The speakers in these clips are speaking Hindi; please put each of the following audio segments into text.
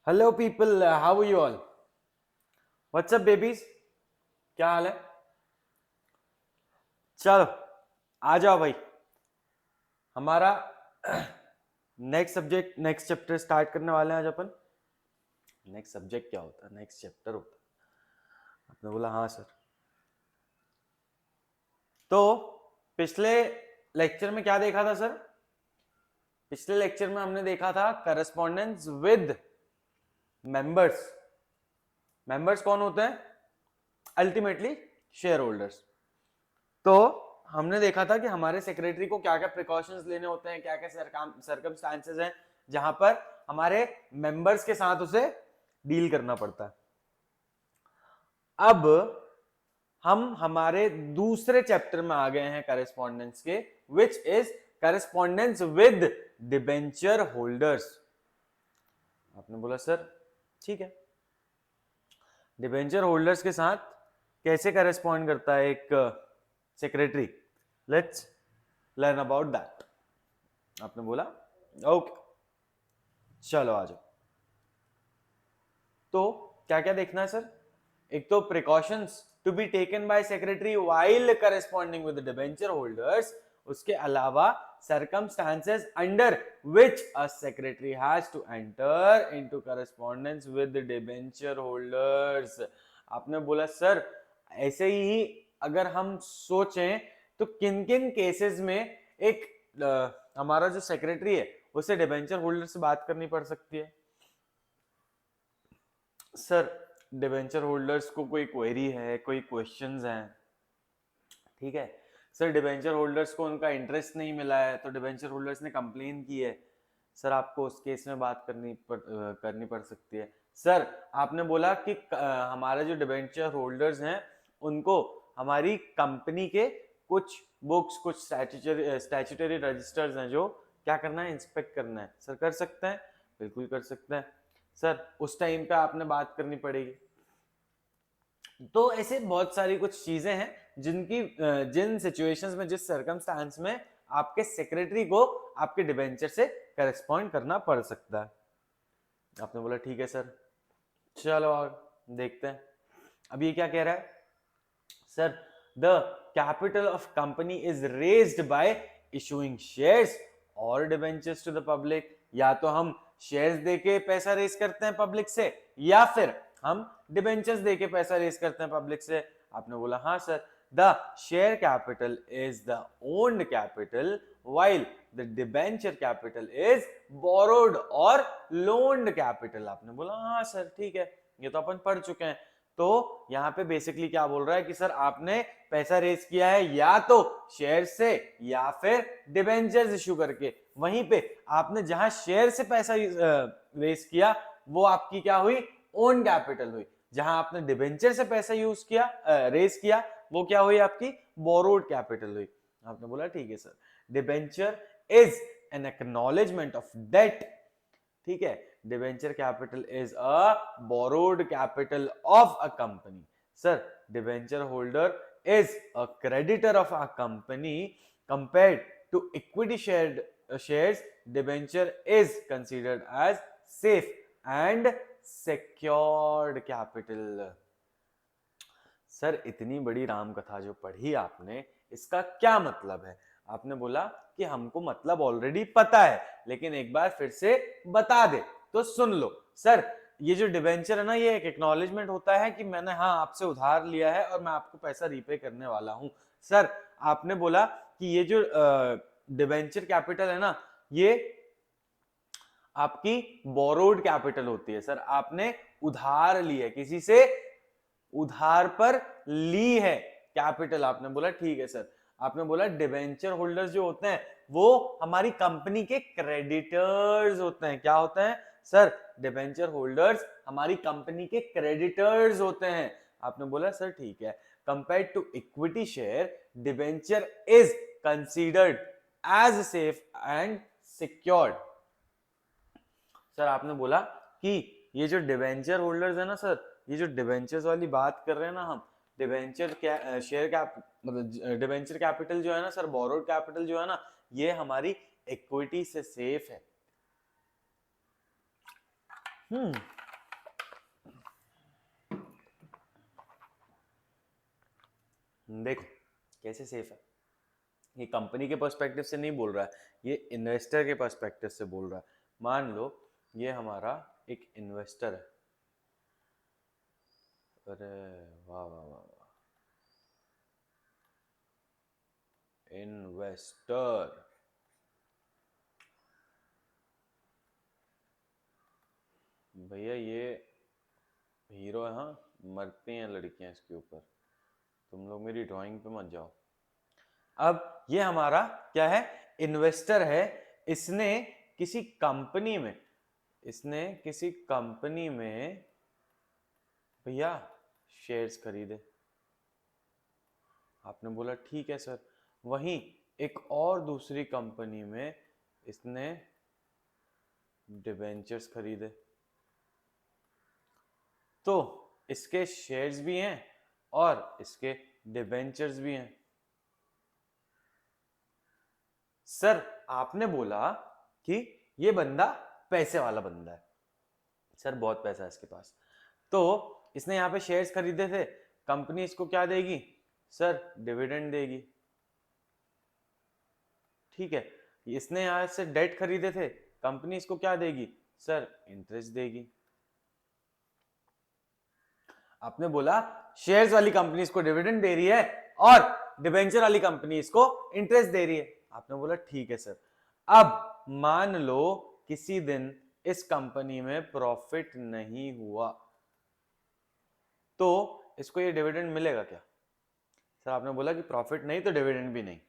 Hello people, how you all? What's up babies, क्या हाल है? चलो आ जाओ भाई, हमारा next subject next chapter start करने वाले हैं आज अपन। नेक्स्ट सब्जेक्ट क्या होता है? नेक्स्ट चैप्टर होता है। आपने बोला हाँ सर। तो पिछले लेक्चर में क्या देखा था सर? पिछले लेक्चर में हमने देखा था करस्पॉन्डेंस विद मेंबर्स। मेंबर्स कौन होते हैं? Ultimately share holders. तो हमने देखा था कि हमारे सेक्रेटरी को क्या क्या प्रिकॉशंस लेने होते हैं, क्या क्या सर्कमस्टांसेस हैं जहां पर हमारे मेंबर्स के साथ उसे डील करना पड़ता है। अब हम हमारे दूसरे चैप्टर में आ गए हैं करेस्पॉन्डेंस के, which is correspondence with debenture holders. आपने बोला सर ठीक है, डिबेंचर होल्डर्स के साथ कैसे करेस्पॉन्ड करता है एक secretary? Let's learn about that. आपने बोला ओके, चलो आ जाओ। तो क्या क्या देखना है सर? एक तो precautions to be taken by secretary while corresponding with debenture holders, उसके अलावा circumstances under which a secretary has to enter into correspondence with the debenture holders। आपने बोला सर ऐसे ही अगर हम सोचें तो किन किन केसेस में एक हमारा जो सेक्रेटरी है उसे डिबेंचर होल्डर से बात करनी पड़ सकती है? सर डिबेंचर होल्डर्स को कोई क्वेरी है, कोई क्वेश्चंस हैं, ठीक है सर, डिबेंचर होल्डर्स को उनका इंटरेस्ट नहीं मिला है तो डिबेंचर होल्डर्स ने कंप्लेन की है, सर आपको उस केस में बात करनी पड़ सकती है। सर आपने बोला कि हमारे जो डिबेंचर होल्डर्स हैं उनको हमारी कंपनी के कुछ बुक्स, कुछ स्टैट्यूटरी रजिस्टर्स हैं जो क्या करना है, इंस्पेक्ट करना है। सर कर सकते हैं, बिल्कुल कर सकते हैं सर, उस टाइम पे आपने बात करनी पड़ेगी। तो ऐसे बहुत सारी कुछ चीजें हैं जिन सिचुएशंस में, जिस सर्कमस्टांस में आपके सेक्रेटरी को आपके डिबेंचर से करेस्पॉन्ड करना पड़ सकता है। आपने बोला ठीक है सर, चलो और देखते हैं। अब ये क्या कह रहा है sir? The capital of company is raised bye issuing shares और डिबेंचर्स टू द पब्लिक। या तो हम शेयर्स देके पैसा रेज करते हैं पब्लिक से, या फिर हम डिबेंचर्स देके पैसा रेज करते हैं पब्लिक से। आपने बोला हाँ sir. The share capital is the owned capital while the debenture capital is borrowed और loaned capital। आपने बोला हाँ सर ठीक है, ये तो अपन पढ़ चुके हैं। तो यहाँ पे बेसिकली क्या बोल रहा है कि सर आपने पैसा रेज किया है या तो शेयर से या फिर डिबेंचर्स इशू करके। वहीं पे आपने जहां शेयर से पैसा रेज किया वो आपकी क्या हुई, ओन कैपिटल हुई। जहां आपने डिबेंचर से पैसा यूज किया, रेज किया, वो क्या हुई, आपकी बोरोड कैपिटल हुई। आपने बोला ठीक है sir, debenture is an acknowledgement of debt, ठीक है, debenture capital is a borrowed capital of a company. Sir debenture holder is a creditor of a company compared to equity shares, debenture is considered as safe and secured capital. Sir इतनी बड़ी राम कथा जो पढ़ी आपने, इसका क्या मतलब है? आपने बोला कि हमको मतलब ऑलरेडी पता है, लेकिन एक बार फिर से बता दे तो सुन लो। सर ये जो डिबेंचर है ना, ये एक एक्नॉलेजमेंट होता है कि मैंने हाँ आपसे उधार लिया है और मैं आपको पैसा रीपे करने वाला हूं। सर आपने बोला कि ये जो डिबेंचर कैपिटल है ना, ये आपकी बोरोड कैपिटल होती है। सर आपने उधार ली है, किसी से उधार पर ली है कैपिटल। आपने बोला ठीक है सर। आपने बोला डिबेंचर होल्डर्स जो होते हैं वो हमारी कंपनी के क्रेडिटर्स होते हैं। क्या होते हैं सर? डिबेंचर होल्डर्स हमारी कंपनी के क्रेडिटर्स होते हैं। आपने बोला सर ठीक है, compared to equity share, debenture is considered as safe and secured. Sir आपने बोला कि ये जो डिबेंचर होल्डर्स है ना सर, ये जो डिबेंचर्स वाली बात कर रहे हैं ना हम, डिबेंचर शेयर कैप मतलब डिबेंचर कैपिटल जो है ना सर, बोरोड कैपिटल जो है ना, ये हमारी इक्विटी से सेफ है। देखो कैसे सेफ है, ये कंपनी के पर्सपेक्टिव से नहीं बोल रहा है, ये इन्वेस्टर के पर्सपेक्टिव से बोल रहा है। मान लो ये हमारा एक इन्वेस्टर है, अरे वाह वाह वाह वाह, इन्वेस्टर, भैया ये हीरो है, हाँ मरती हैं लड़कियां इसके ऊपर, तुम लोग मेरी ड्राइंग पे मत जाओ। अब ये हमारा क्या है, इन्वेस्टर है, इसने किसी कंपनी में, इसने किसी कंपनी में भैया शेयर्स खरीदे। आपने बोला ठीक है सर, वहीं एक और दूसरी कंपनी में इसने डिबेंचर्स खरीदे, तो इसके शेयर्स भी हैं और इसके डिबेंचर्स भी हैं। सर आपने बोला कि ये बंदा पैसे वाला बंदा है, सर बहुत पैसा है इसके पास, तो इसने यहाँ पे शेयर्स खरीदे थे, कंपनी इसको क्या देगी सर, डिविडेंड देगी। ठीक है, इसने यहाँ से डेट खरीदे थे, कंपनी इसको क्या देगी सर, इंटरेस्ट देगी। आपने बोला शेयर्स वाली कंपनी इसको डिविडेंड दे रही है और डिबेंचर वाली कंपनी इसको इंटरेस्ट दे रही है। आपने बोला ठीक है सर। अब मान लो किसी दिन इस कंपनी में प्रॉफिट नहीं हुआ, तो इसको ये डिविडेंड मिलेगा क्या? सर आपने बोला कि प्रॉफिट नहीं तो डिविडेंड भी नहीं,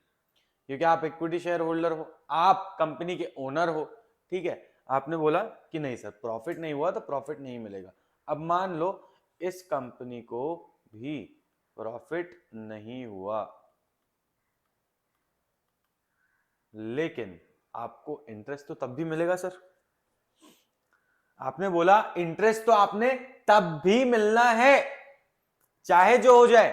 क्योंकि आप इक्विटी शेयर होल्डर हो, आप कंपनी के ओनर हो। ठीक है, आपने बोला कि नहीं सर प्रॉफिट नहीं हुआ तो प्रॉफिट नहीं मिलेगा। अब मान लो इस कंपनी को भी प्रॉफिट नहीं हुआ, लेकिन आपको इंटरेस्ट तो तब भी मिलेगा सर। आपने बोला इंटरेस्ट तो आपने तब भी मिलना है, चाहे जो हो जाए,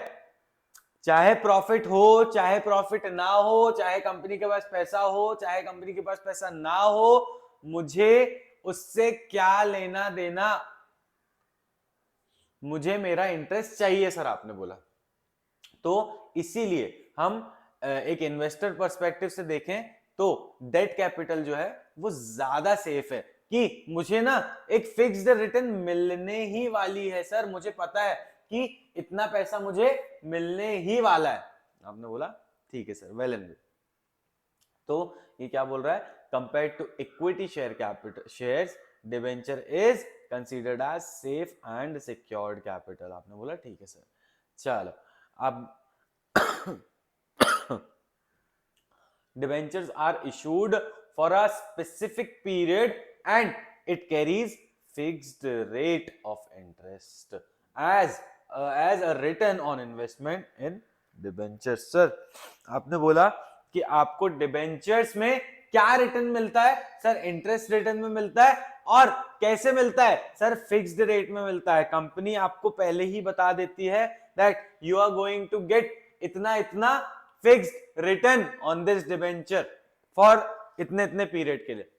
चाहे प्रॉफिट हो चाहे प्रॉफिट ना हो, चाहे कंपनी के पास पैसा हो चाहे कंपनी के पास पैसा ना हो, मुझे उससे क्या लेना देना, मुझे मेरा इंटरेस्ट चाहिए सर। आपने बोला तो इसीलिए हम एक इन्वेस्टर पर्सपेक्टिव से देखें तो डेट कैपिटल जो है वो ज्यादा सेफ है, कि मुझे ना एक फिक्स्ड रिटर्न मिलने ही वाली है सर, मुझे पता है कि इतना पैसा मुझे मिलने ही वाला है। आपने बोला ठीक है सर, वेल एंड गुड। तो ये क्या बोल रहा है, compare to equity share capital shares debenture is considered as safe and secured capital. आपने बोला ठीक है सर। चलो अब debentures are issued for a specific period and it carries fixed rate of interest as a return on investment in debentures। Sir आपने बोला कि आपको डिबेंचर्स में क्या रिटर्न मिलता है सर, इंटरेस्ट रिटर्न में मिलता है, और कैसे मिलता है सर, फिक्स्ड रेट में मिलता है। कंपनी आपको पहले ही बता देती है that you are going to get इतना इतना fixed return on this debenture for इतने इतने पीरियड के लिए।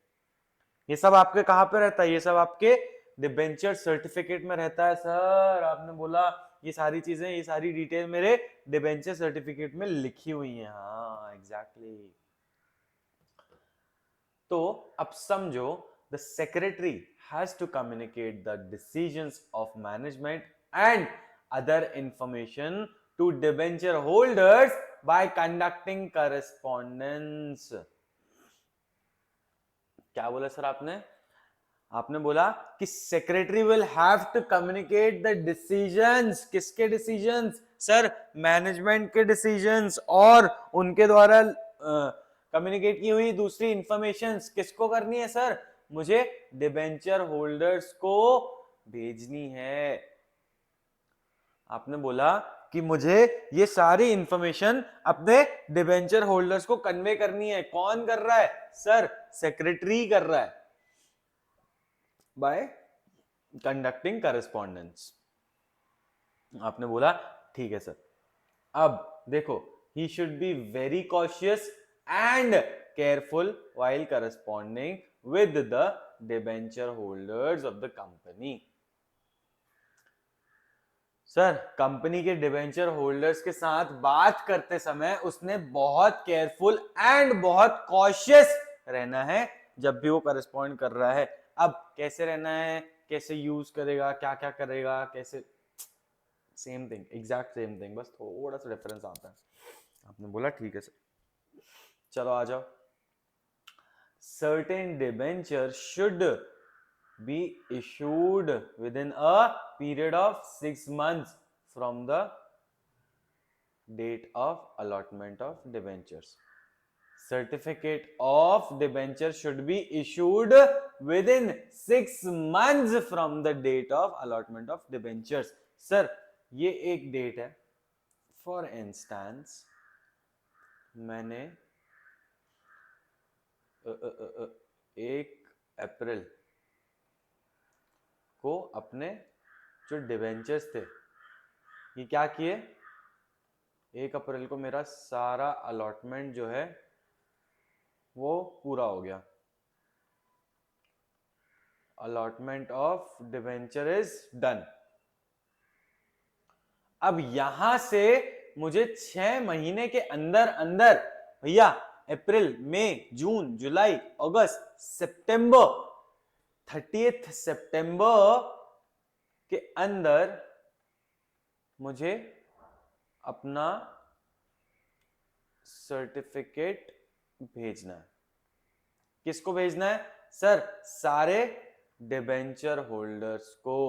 ये सब आपके कहां पे रहता है, ये सब आपके डिबेंचर सर्टिफिकेट में रहता है सर। आपने बोला ये सारी चीजें, ये सारी डिटेल मेरे डिबेंचर सर्टिफिकेट में लिखी हुई है। हाँ एग्जैक्टली। तो अब समझो the secretary has to communicate the decisions of management and other information to debenture holders by conducting correspondence। क्या बोला सर आपने? आपने बोला कि secretary will have to communicate the decisions. किसके डिसीजंस सर? मैनेजमेंट के डिसीजंस, और उनके द्वारा कम्युनिकेट की हुई दूसरी इंफॉर्मेशंस किसको करनी है सर? मुझे डिबेंचर होल्डर्स को भेजनी है। आपने बोला कि मुझे ये सारी इंफॉर्मेशन अपने डिबेंचर होल्डर्स को कन्वे करनी है। कौन कर रहा है सर? सेक्रेटरी कर रहा है, बाय कंडक्टिंग करस्पॉन्डेंस। आपने बोला ठीक है सर। अब देखो, he should be very cautious and careful while corresponding with the debenture holders of the company. Sir company के डिबेंचर होल्डर्स के साथ बात करते समय उसने बहुत केयरफुल एंड बहुत कॉशियस रहना है जब भी वो करस्पॉन्ड कर रहा है। अब कैसे रहना है, कैसे यूज करेगा, क्या क्या करेगा, कैसे, same thing, exact same thing, बस थोड़ा सा डिफरेंस आता है। आपने बोला ठीक है सर। चलो आ जाओ। certain debenture should be issued within a period of 6 months from the date of allotment of debentures. Certificate of debenture should be issued within 6 months from the date of allotment of debentures. Sir ये एक डेट है, फॉर इंस्टेंस मैंने 1 अप्रैल को अपने जो डिबेंचर्स थे ये क्या किए, 1 अप्रैल को मेरा सारा अलॉटमेंट जो है वो पूरा हो गया। Allotment of debenture is done. अब यहां से मुझे 6 महीने के अंदर अंदर भैया अप्रैल, मई, जून, जुलाई, अगस्त, सितंबर, 30 सितंबर के अंदर मुझे अपना सर्टिफिकेट भेजना है। किसको भेजना है सर? सारे डिबेंचर होल्डर्स को।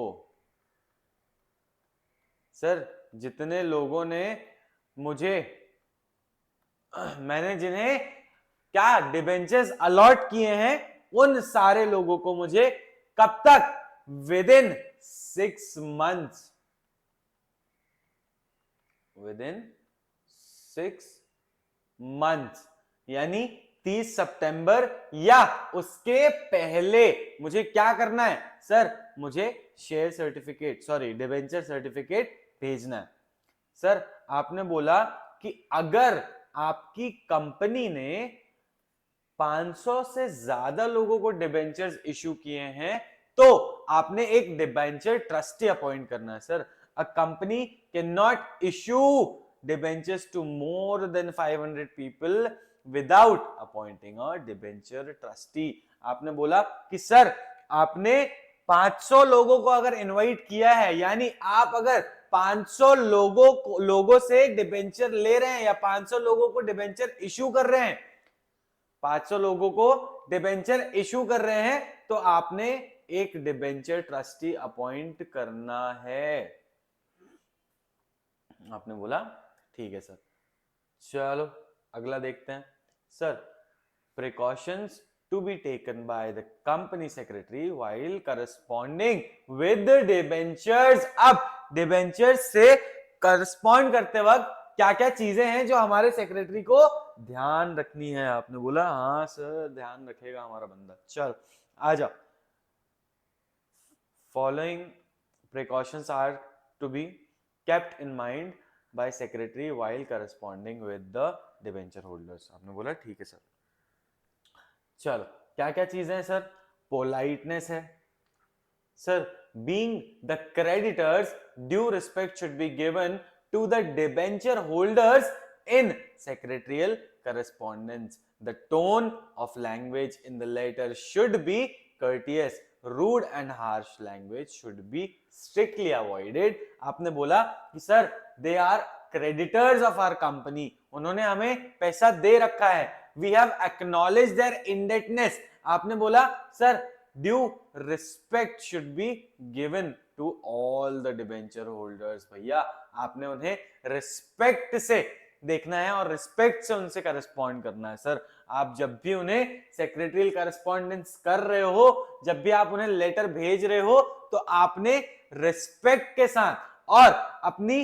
सर जितने लोगों ने मुझे, मैंने जिन्हें क्या डिबेंचर्स अलॉट किए हैं उन सारे लोगों को मुझे कब तक? विदिन 6 मंथ्स, विदिन 6 मंथ्स, यानी 30 सितंबर या उसके पहले मुझे क्या करना है सर? मुझे share certificate, sorry debenture certificate भेजना है। सर आपने बोला कि अगर आपकी कंपनी ने 500 से ज्यादा लोगों को डिबेंचर्स इशू किए हैं तो आपने एक डिबेंचर ट्रस्टी अपॉइंट करना है। Sir a company can not issue debentures to more than 500 people without appointing a debenture trustee. आपने बोला कि सर आपने 500 लोगों को अगर इनवाइट किया है, यानी आप अगर 500 लोगों से डिबेंचर ले रहे हैं या 500 लोगों को डिबेंचर इशू कर रहे हैं, 500 लोगों को डिबेंचर इशू कर रहे हैं तो आपने एक डिबेंचर ट्रस्टी अपॉइंट करना है। आपने बोला ठीक है सर। चलो अगला देखते हैं। Sir precautions to be taken by the company secretary while corresponding with debentures. अब डिबेंचर्स से करस्पॉन्ड करते वक्त क्या क्या चीजें हैं जो हमारे सेक्रेटरी को ध्यान रखनी है? आपने बोला हाँ सर ध्यान रखेगा हमारा बंदा। चल आ जाओ। Following precautions are to be kept in mind by secretary while corresponding with the debenture holders. आपने बोला ठीक है सर। चलो क्या क्या चीजें हैं सर? पोलाइटनेस है sir, being the creditors due respect should be given to the debenture holders in secretarial correspondence. The tone of language in the letter should be courteous. Rude and harsh language should be strictly avoided. आपने बोला कि sir they are creditors of our company, उन्होंने हमें पैसा दे रखा है, we have acknowledged their indebtedness. आपने बोला sir due respect should be given to all the debenture holders. भैया आपने उन्हें रिस्पेक्ट से देखना है और रिस्पेक्ट से उनसे करस्पॉन्ड करना है। सर आप जब भी उन्हें सेक्रेटरियल करस्पॉन्डेंस कर रहे हो, जब भी आप उन्हें लेटर भेज रहे हो तो आपने रिस्पेक्ट के साथ और अपनी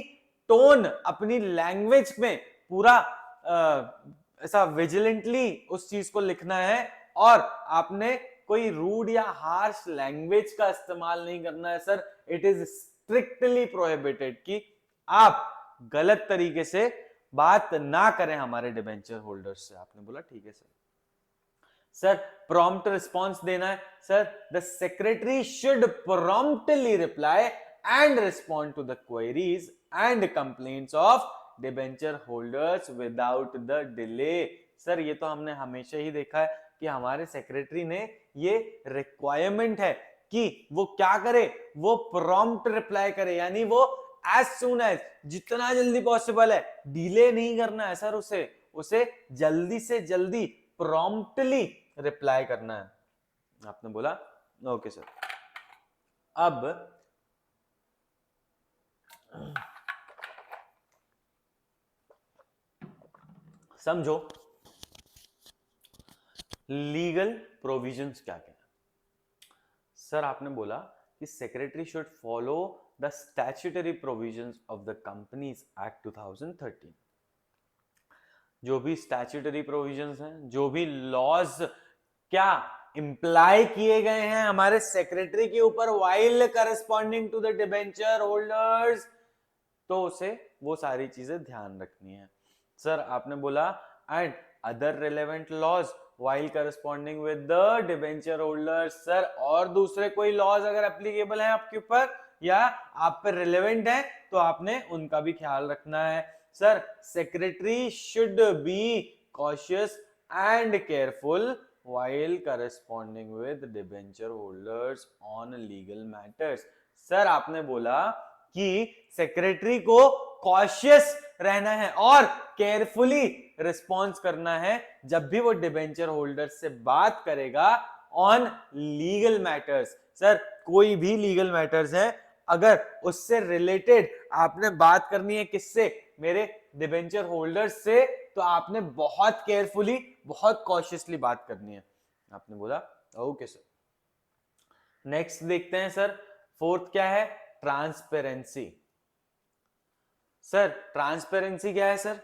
टोन, अपनी लैंग्वेज में पूरा ऐसा विजिलेंटली उस चीज को लिखना है और आपने कोई रूड या हार्श लैंग्वेज का इस्तेमाल नहीं करना है। Sir it is strictly prohibited कि आप गलत तरीके से बात ना करें हमारे डिबेंचर होल्डर्स से। आपने बोला ठीक है सर। सर प्रॉम्प्ट रिस्पॉन्स देना है। Sir the secretary should promptly reply and respond to the queries and complaints of debenture holders without the delay. Sir ये तो हमने हमेशा ही देखा है कि हमारे सेक्रेटरी ने ये रिक्वायरमेंट है कि वो क्या करे, वो प्रॉम्प्ट रिप्लाई करे, यानी वो एज सून एज, जितना जल्दी पॉसिबल है, डिले नहीं करना है सर, उसे जल्दी से जल्दी प्रॉम्प्टली रिप्लाई करना है। आपने बोला ओके सर। अब समझो लीगल प्रोविजंस क्या क्या है। सर आपने बोला कि secretary should follow the statutory provisions of the companies act 2013। जो भी स्टैट्यूटरी प्रोविजंस हैं, जो भी लॉज क्या इंप्लाई किए गए हैं हमारे सेक्रेटरी के ऊपर while corresponding to the debenture holders, तो उसे वो सारी चीजें ध्यान रखनी है। सर आपने बोला and other relevant laws while corresponding with the debenture holders. Sir और दूसरे कोई लॉज अगर एप्लीकेबल है आपके ऊपर या आप पर रिलेवेंट है तो आपने उनका भी ख्याल रखना है। Sir secretary should be cautious and careful while corresponding with debenture holders on legal matters। Sir आपने बोला कि सेक्रेटरी को कॉशियस रहना है और केयरफुली रिस्पॉन्स करना है जब भी वो डिबेंचर होल्डर से बात करेगा ऑन लीगल मैटर्स। सर कोई भी लीगल मैटर्स है, अगर उससे रिलेटेड आपने बात करनी है किससे, मेरे डिबेंचर होल्डर्स से, तो आपने बहुत केयरफुली, बहुत कॉशियसली बात करनी है। आपने बोला ओके सर। नेक्स्ट देखते हैं सर, फोर्थ क्या है, ट्रांसपेरेंसी। सर ट्रांसपेरेंसी क्या है sir,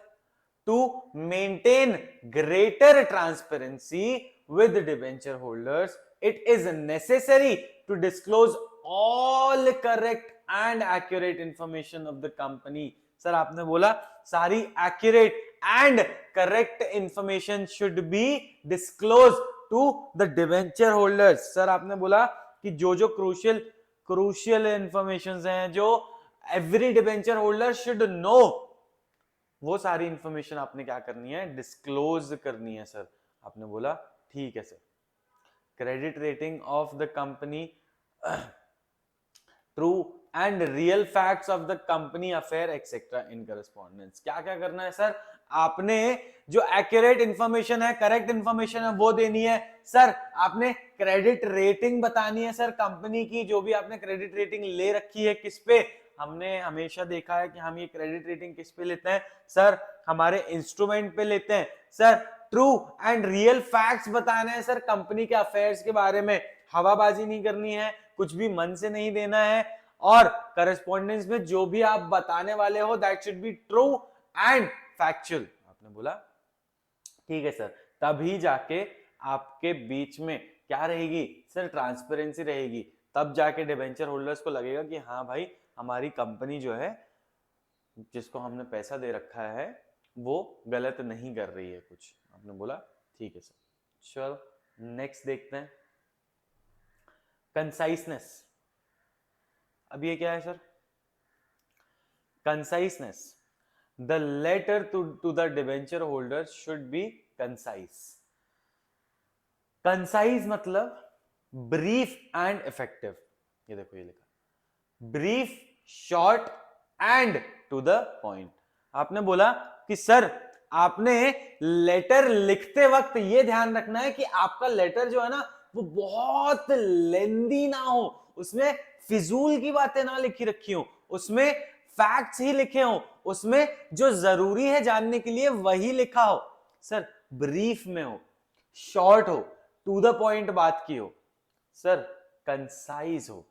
to maintain greater transparency with debenture holders it is necessary to disclose all correct and accurate information of the company. Sir आपने बोला सारी accurate and correct information should be disclose to the debenture holders. Sir आपने बोला कि जो क्रूशियल इंफॉर्मेशन हैं, जो every debenture holder should know, वो सारी इंफॉर्मेशन आपने क्या करनी है, डिस्क्लोज करनी है। सर आपने बोला ठीक है sir. Credit rating of the company, true and real facts of the company affair etcetera in correspondence. क्या क्या करना है सर, आपने जो एक्यूरेट इंफॉर्मेशन है, करेक्ट इंफॉर्मेशन है, वो देनी है। सर आपने क्रेडिट रेटिंग बतानी है सर कंपनी की, जो भी आपने क्रेडिट रेटिंग ले रखी है किस पे, हमने हमेशा देखा है कि हम ये क्रेडिट रेटिंग किस पे लेते हैं सर, हमारे इंस्ट्रूमेंट पे लेते हैं। Sir true and real facts बताने हैं सर कंपनी के अफेयर्स के बारे में, हवाबाजी नहीं करनी है, कुछ भी मन से नहीं देना है, और करस्पॉन्डेंस में जो भी आप बताने वाले हो that should be true and factual. आपने बोला ठीक है सर। तभी जाके आपके बीच में क्या रहेगी सर, ट्रांसपेरेंसी रहेगी, तब जाके डिबेंचर होल्डर्स को लगेगा कि हाँ भाई हमारी कंपनी जो है, जिसको हमने पैसा दे रखा है, वो गलत नहीं कर रही है कुछ। आपने बोला ठीक है सर। चलो नेक्स्ट देखते हैं, कंसाइसनेस। अब ये क्या है sir, conciseness, the letter to the debenture holder should be concise. Concise मतलब ब्रीफ एंड इफेक्टिव। ये देखो ये लिखा, brief, short and to the point. आपने बोला कि सर आपने लेटर लिखते वक्त ये ध्यान रखना है कि आपका लेटर जो है ना वो बहुत लेंदी ना हो, उसमें फिजूल की बातें ना लिखी रखी हो, उसमें फैक्ट्स ही लिखे हो, उसमें जो जरूरी है जानने के लिए वही लिखा हो। सर ब्रीफ में हो, शॉर्ट हो, टू द पॉइंट बात की हो, सर कंसाइज हो।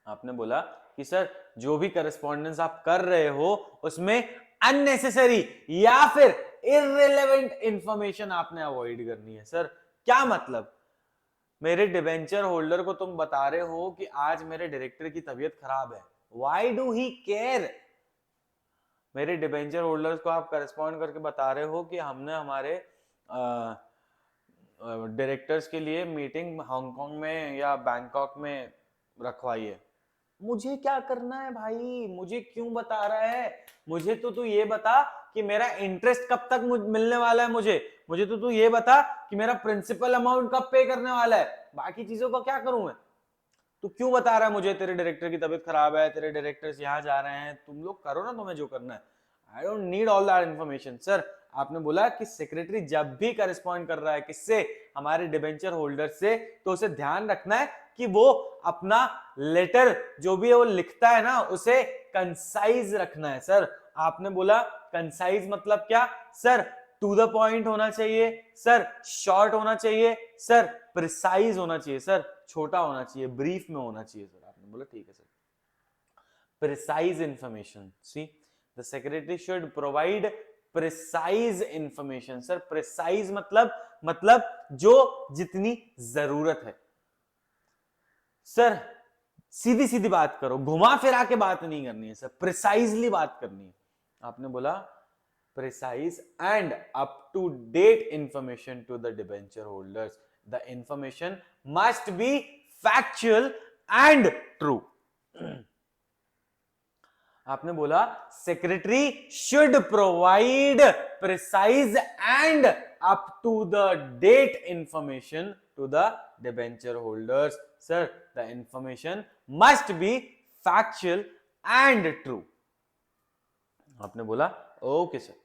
आपने बोला कि सर जो भी करस्पॉन्डेंस आप कर रहे हो उसमें अननेसेसरी या फिर इररिलेवेंट इंफॉर्मेशन आपने अवॉइड करनी है। सर क्या मतलब, मेरे डिबेंचर होल्डर को तुम बता रहे हो कि आज मेरे डायरेक्टर की तबीयत खराब है, व्हाई डू ही केयर। मेरे डिबेंचर होल्डर्स को आप करस्पॉन्ड करके बता रहे हो कि हमने हमारे डायरेक्टर्स के लिए मीटिंग हांगकांग में या बैंकॉक में रखवाई है, मुझे क्या करना है भाई, मुझे क्यों बता रहा है, मुझे तो तू ये बता कि मेरा इंटरेस्ट कब तक मिलने वाला है, मुझे मुझे तो तू ये बता कि मेरा प्रिंसिपल अमाउंट कब पे करने वाला है, बाकी चीजों का क्या करूं मैं। तू क्यों बता रहा है मुझे तेरे डायरेक्टर की तबीयत खराब है, तेरे डायरेक्टर्स यहाँ जा रहे हैं, तुम लोग करो ना तुम्हें जो करना है। I don't need all that information. Sir आपने बोला कि सेक्रेटरी जब भी करस्पॉन्ड कर रहा है किससे, हमारे डिबेंचर होल्डर से, तो उसे ध्यान रखना है कि वो अपना लेटर जो भी है वो लिखता है ना, उसे कंसाइज रखना है। सर आपने बोला कंसाइज मतलब क्या सर, टू द पॉइंट होना चाहिए सर, शॉर्ट होना चाहिए सर, प्रिसाइज होना चाहिए सर, छोटा होना चाहिए, ब्रीफ में होना चाहिए सर। आपने बोला ठीक है sir. Precise information, see the secretary should provide precise information. Sir precise मतलब जो जितनी जरूरत है। सर सीधी सीधी बात करो, घुमा फिरा के बात नहीं करनी है सर, प्रिसाइजली बात करनी है। आपने बोला precise and up to date information to the debenture holders. The information must be factual and true. आपने बोला secretary should provide precise and up to the date information to the debenture holders. Sir, the information must be factual and true. आपने बोला ओके सर।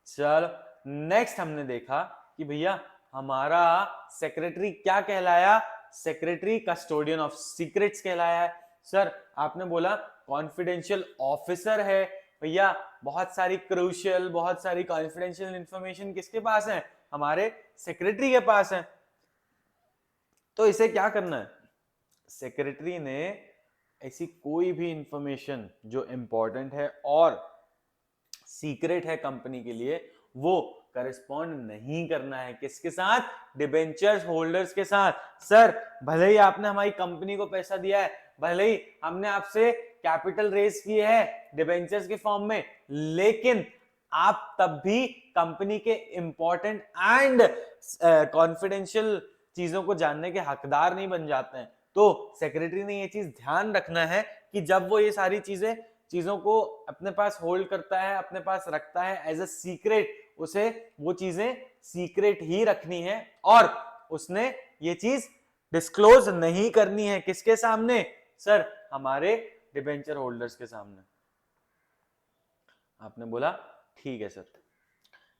चलो नेक्स्ट हमने देखा कि भैया हमारा सेक्रेटरी क्या कहलाया, सेक्रेटरी कस्टोडियन ऑफ सीक्रेट्स कहलाया है। सर आपने बोला कॉन्फिडेंशियल ऑफिसर है। भैया बहुत सारी क्रूशियल, बहुत सारी कॉन्फिडेंशियल इंफॉर्मेशन किसके पास है, हमारे सेक्रेटरी के पास है। तो इसे क्या करना है, सेक्रेटरी ने ऐसी कोई भी इंफॉर्मेशन जो इंपॉर्टेंट है और सीक्रेट है कंपनी के लिए, वो करस्पॉन्ड नहीं करना है किसके साथ, डिबेंचर्स होल्डर्स के साथ। सर भले ही आपने हमारी कंपनी को पैसा दिया है, भले ही हमने आपसे कैपिटल रेज की है डिबेंचर्स के फॉर्म में, लेकिन आप तब भी कंपनी के इंपॉर्टेंट एंड कॉन्फिडेंशियल चीजों को जानने के हकदार नहीं बन जाते हैं। तो सेक्रेटरी ने ये चीज ध्यान रखना है कि जब वो ये सारी चीजों को अपने पास होल्ड करता है, अपने पास रखता है एज अ सीक्रेट, उसे वो चीजें सीक्रेट ही रखनी है और उसने ये चीज डिस्क्लोज नहीं करनी है किसके सामने, सर हमारे डिबेंचर होल्डर्स के सामने। आपने बोला ठीक है सर।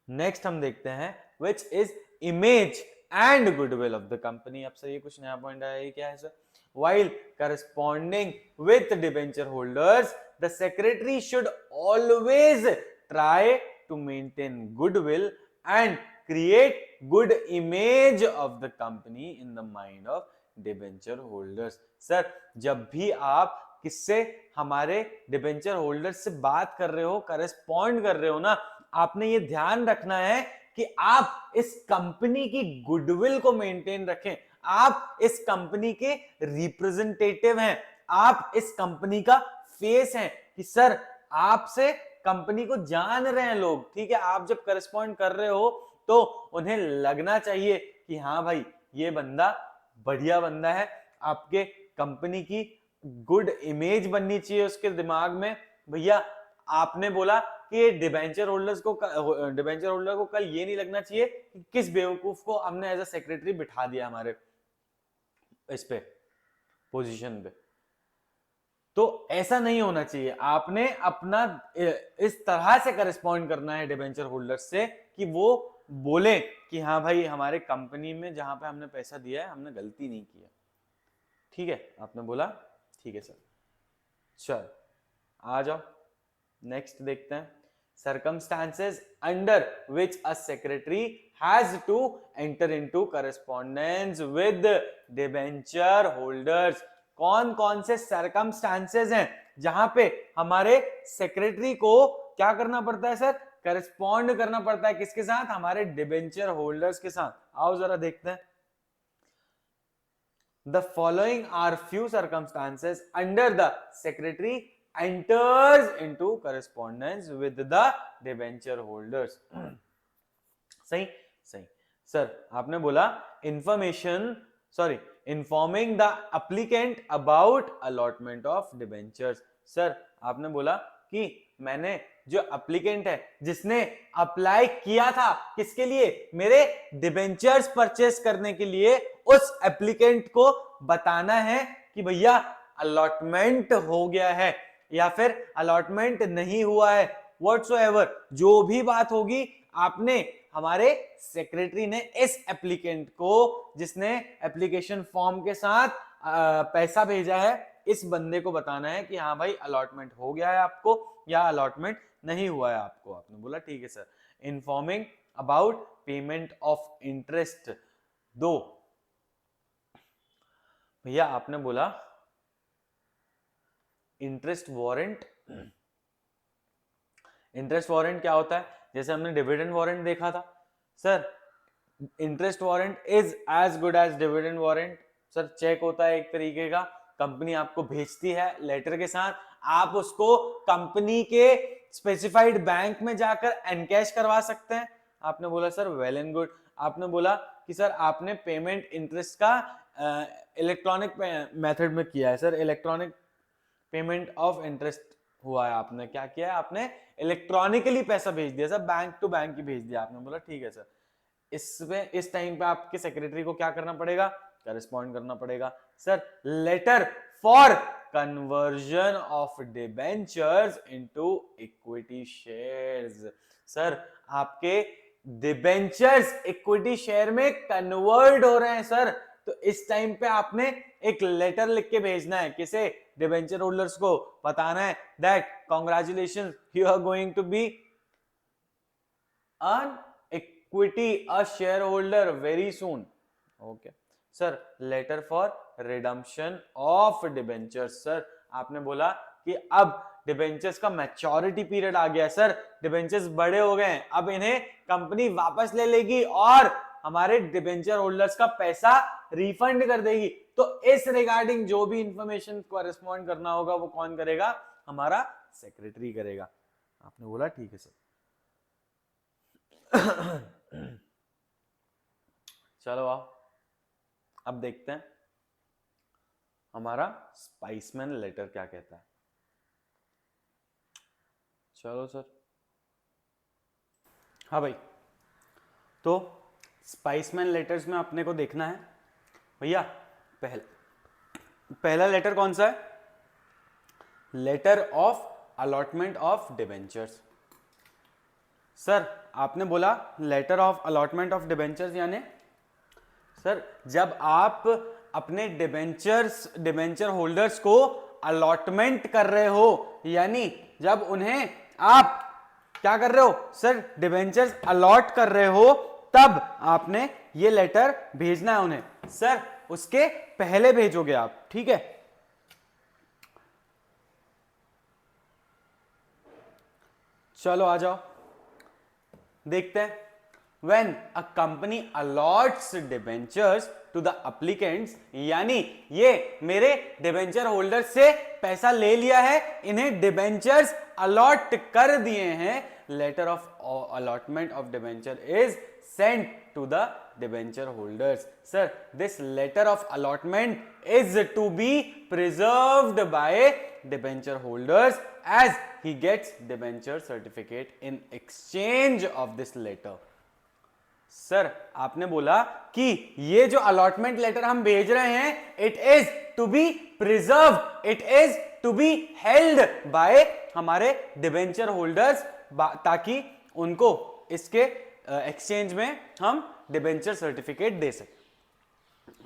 नेक्स्ट हम देखते हैं which is image and goodwill of the company. अब सर ये कुछ नया पॉइंट आया, ये क्या है sir, while corresponding with debenture holders, the secretary should always try to maintain goodwill and create good image of the company in the mind of debenture holders. Sir जब भी आप किससे, हमारे डिबेंचर होल्डर से बात कर रहे हो, करस्पॉन्ड कर रहे हो ना, आपने ये ध्यान रखना है कि आप इस कंपनी की गुडविल को मेंटेन रखें, आप इस कंपनी के रिप्रेजेंटेटिव हैं, आप इस कंपनी का फेस हैं, कि सर आपसे कंपनी को जान रहे हैं लोग, ठीक है। आप जब करस्पॉन्ड कर रहे हो तो उन्हें लगना चाहिए कि हाँ भाई ये बंदा बढ़िया बंदा है, आपके कंपनी की गुड इमेज बननी चाहिए उसके दिमाग में। भैया आपने बोला कि डिबेंचर होल्डर को कल ये नहीं लगना चाहिए कि किस बेवकूफ को हमने एज अ सेक्रेटरी बिठा दिया हमारे इस पे पोजीशन पे। तो ऐसा नहीं होना चाहिए, आपने अपना इस तरह से करस्पॉन्ड करना है डिबेंचर होल्डर से कि वो बोले कि हाँ भाई हमारे कंपनी में जहां पे हमने पैसा दिया है हमने गलती नहीं किया, ठीक है। आपने बोला ठीक है सर। चल आ जाओ नेक्स्ट देखते हैं, circumstances under which a secretary has to enter into correspondence with debenture holders। कौन कौन से circumstances हैं जहां पे हमारे सेक्रेटरी को क्या करना पड़ता है सर, करस्पॉन्ड करना पड़ता है किसके साथ, हमारे डिबेंचर होल्डर्स के साथ। आओ जरा देखते हैं। The following are few circumstances under the secretary enters into correspondence with the debenture holders। सही सही। सर आपने बोला information sorry, informing the applicant about allotment of debentures. Sir आपने बोला कि मैंने जो एप्लीकेंट है जिसने अप्लाई किया था किसके लिए, मेरे डिबेंचर्स परचेस करने के लिए, उस एप्लीकेंट को बताना है कि भैया अलॉटमेंट हो गया है या फिर अलॉटमेंट नहीं हुआ है, व्हाटसोएवर जो भी बात होगी, आपने हमारे सेक्रेटरी ने इस एप्लीकेंट को, जिसने एप्लीकेशन फॉर्म के साथ पैसा भेजा है, इस बंदे को बताना है कि हाँ भाई अलॉटमेंट हो गया है आपको या अलॉटमेंट नहीं हुआ है आपको। आपने बोला ठीक है sir. Informing about payment of interest. दो भैया आपने बोला इंटरेस्ट वारंट। इंटरेस्ट वारंट क्या होता है, जैसे हमने डिविडेंड वारंट देखा था sir, interest warrant is as good as dividend warrant. Sir cheque होता है एक तरीके का, कंपनी आपको भेजती है लेटर के साथ, आप उसको कंपनी के स्पेसिफाइड बैंक में जाकर एनकैश करवा सकते हैं। आपने बोला सर वेल एंड गुड। आपने बोला कि सर आपने पेमेंट इंटरेस्ट का इलेक्ट्रॉनिक मेथड में किया है। Sir electronic payment of interest हुआ है, आपने क्या किया है, आपने इलेक्ट्रॉनिकली पैसा भेज दिया सर, बैंक टू बैंक ही भेज दिया। आपने बोला ठीक है सर। इसमें इस टाइम पे आपके सेक्रेटरी को क्या करना पड़ेगा, करेस्पॉन्ड करना पड़ेगा। Sir letter for conversion of debentures into equity shares. Sir आपके डिबेंचर्स इक्विटी शेयर में कन्वर्ट हो रहे हैं सर, तो इस टाइम पे आपने एक लेटर लिख के भेजना है, किसे, डिबेंचर होल्डर्स को बताना है that congratulations you are going to be an equity a shareholder very soon. Okay sir, letter for redemption of debentures। Sir आपने बोला कि अब डिबेंचर्स का मैच्योरिटी पीरियड आ गया है सर, डिबेंचर्स बड़े हो गए हैं, अब इन्हें कंपनी वापस ले लेगी और हमारे डिबेंचर होल्डर्स का पैसा रिफंड कर देगी। तो इस रिगार्डिंग जो भी इंफॉर्मेशन कॉरेस्पॉन्ड करना होगा वो कौन करेगा, हमारा सेक्रेटरी करेगा। आपने बोला ठीक है सर। चलो आओ अब देखते हैं हमारा स्पाइसमैन लेटर क्या कहता है। चलो सर। हाँ भाई, तो स्पाइसमैन लेटर्स में अपने को देखना है भैया, पहला लेटर कौन सा है, letter of allotment of debentures. Sir आपने बोला letter of allotment of debentures यानी सर जब आप अपने डिबेंचर होल्डर्स को अलॉटमेंट कर रहे हो, यानी जब उन्हें आप क्या कर रहे हो सर, डिबेंचर्स अलॉट कर रहे हो, तब आपने ये लेटर भेजना है उन्हें। सर उसके पहले भेजोगे आप, ठीक है। चलो आ जाओ देखते हैं। When a company allots debentures to the applicants, यानी ये मेरे डिबेंचर होल्डर से पैसा ले लिया है, इन्हें डिबेंचर्स अलॉट कर दिए हैं, letter of allotment of debenture is sent to the debenture holders. Sir this letter of allotment is to be preserved by debenture holders as he gets debenture certificate in exchange of this letter। Sir आपने बोला कि ये जो अलॉटमेंट लेटर हम भेज रहे हैं, it is to be preserve, it is to be held by हमारे डिबेंचर होल्डर्स, ताकि उनको इसके एक्सचेंज में हम डिबेंचर सर्टिफिकेट दे सकें।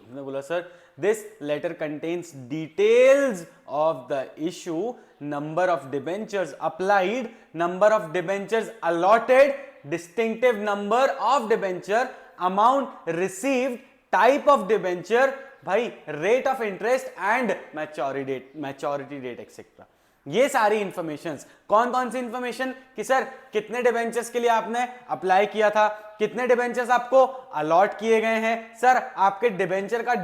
हमने बोला sir this letter contains details of the issue, number of debentures applied, number of debentures allotted, distinctive number of debenture, amount received, type of debenture, भाई rate of interest and maturity date etc। ये सारी इंफॉर्मेशंस, कौन कौन सी इंफॉर्मेशन कि सर कितने डिबेंचर्स के लिए आपने अप्लाई किया था, कितने डिबेंचर्स आपको अलॉट किए गए हैं, सर आपके डिबेंचर का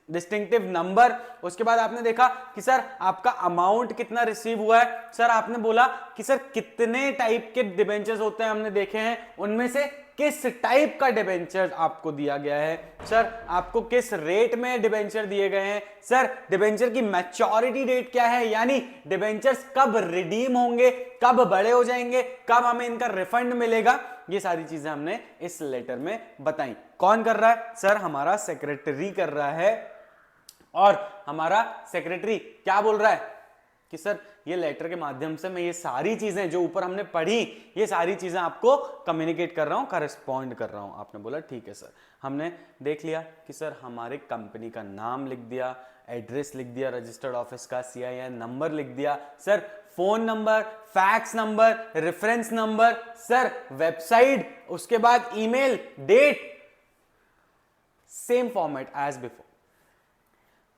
डिस्टिंक्टिव नंबर, उसके बाद आपने देखा कि सर आपका अमाउंट कितना रिसीव हुआ है, सर आपने बोला कि सर कितने टाइप के डिबेंचर्स होते हैं, हमने देखे हैं, उनमें से किस टाइप का डिबेंचर आपको दिया गया है, सर आपको किस रेट में डिबेंचर दिए गए हैं, सर डिबेंचर की मैच्योरिटी डेट क्या है, यानी डिबेंचर्स कब रिडीम होंगे, कब बड़े हो जाएंगे, कब हमें इनका रिफंड मिलेगा, ये सारी चीजें हमने इस लेटर में बताई। कौन कर रहा है, सर हमारा सेक्रेटरी कर रहा है। और हमारा सेक्रेटरी क्या बोल रहा है कि सर ये लेटर के माध्यम से मैं ये सारी चीजें जो ऊपर हमने पढ़ी, ये सारी चीजें आपको कम्युनिकेट कर रहा हूं, करस्पॉन्ड कर रहा हूं। आपने बोला ठीक है सर। हमने देख लिया कि सर हमारे कंपनी का नाम लिख दिया, एड्रेस लिख दिया, रजिस्टर्ड ऑफिस का CIN नंबर लिख दिया, sir phone number, fax number, reference number, sir website, उसके बाद email, date, same format as before,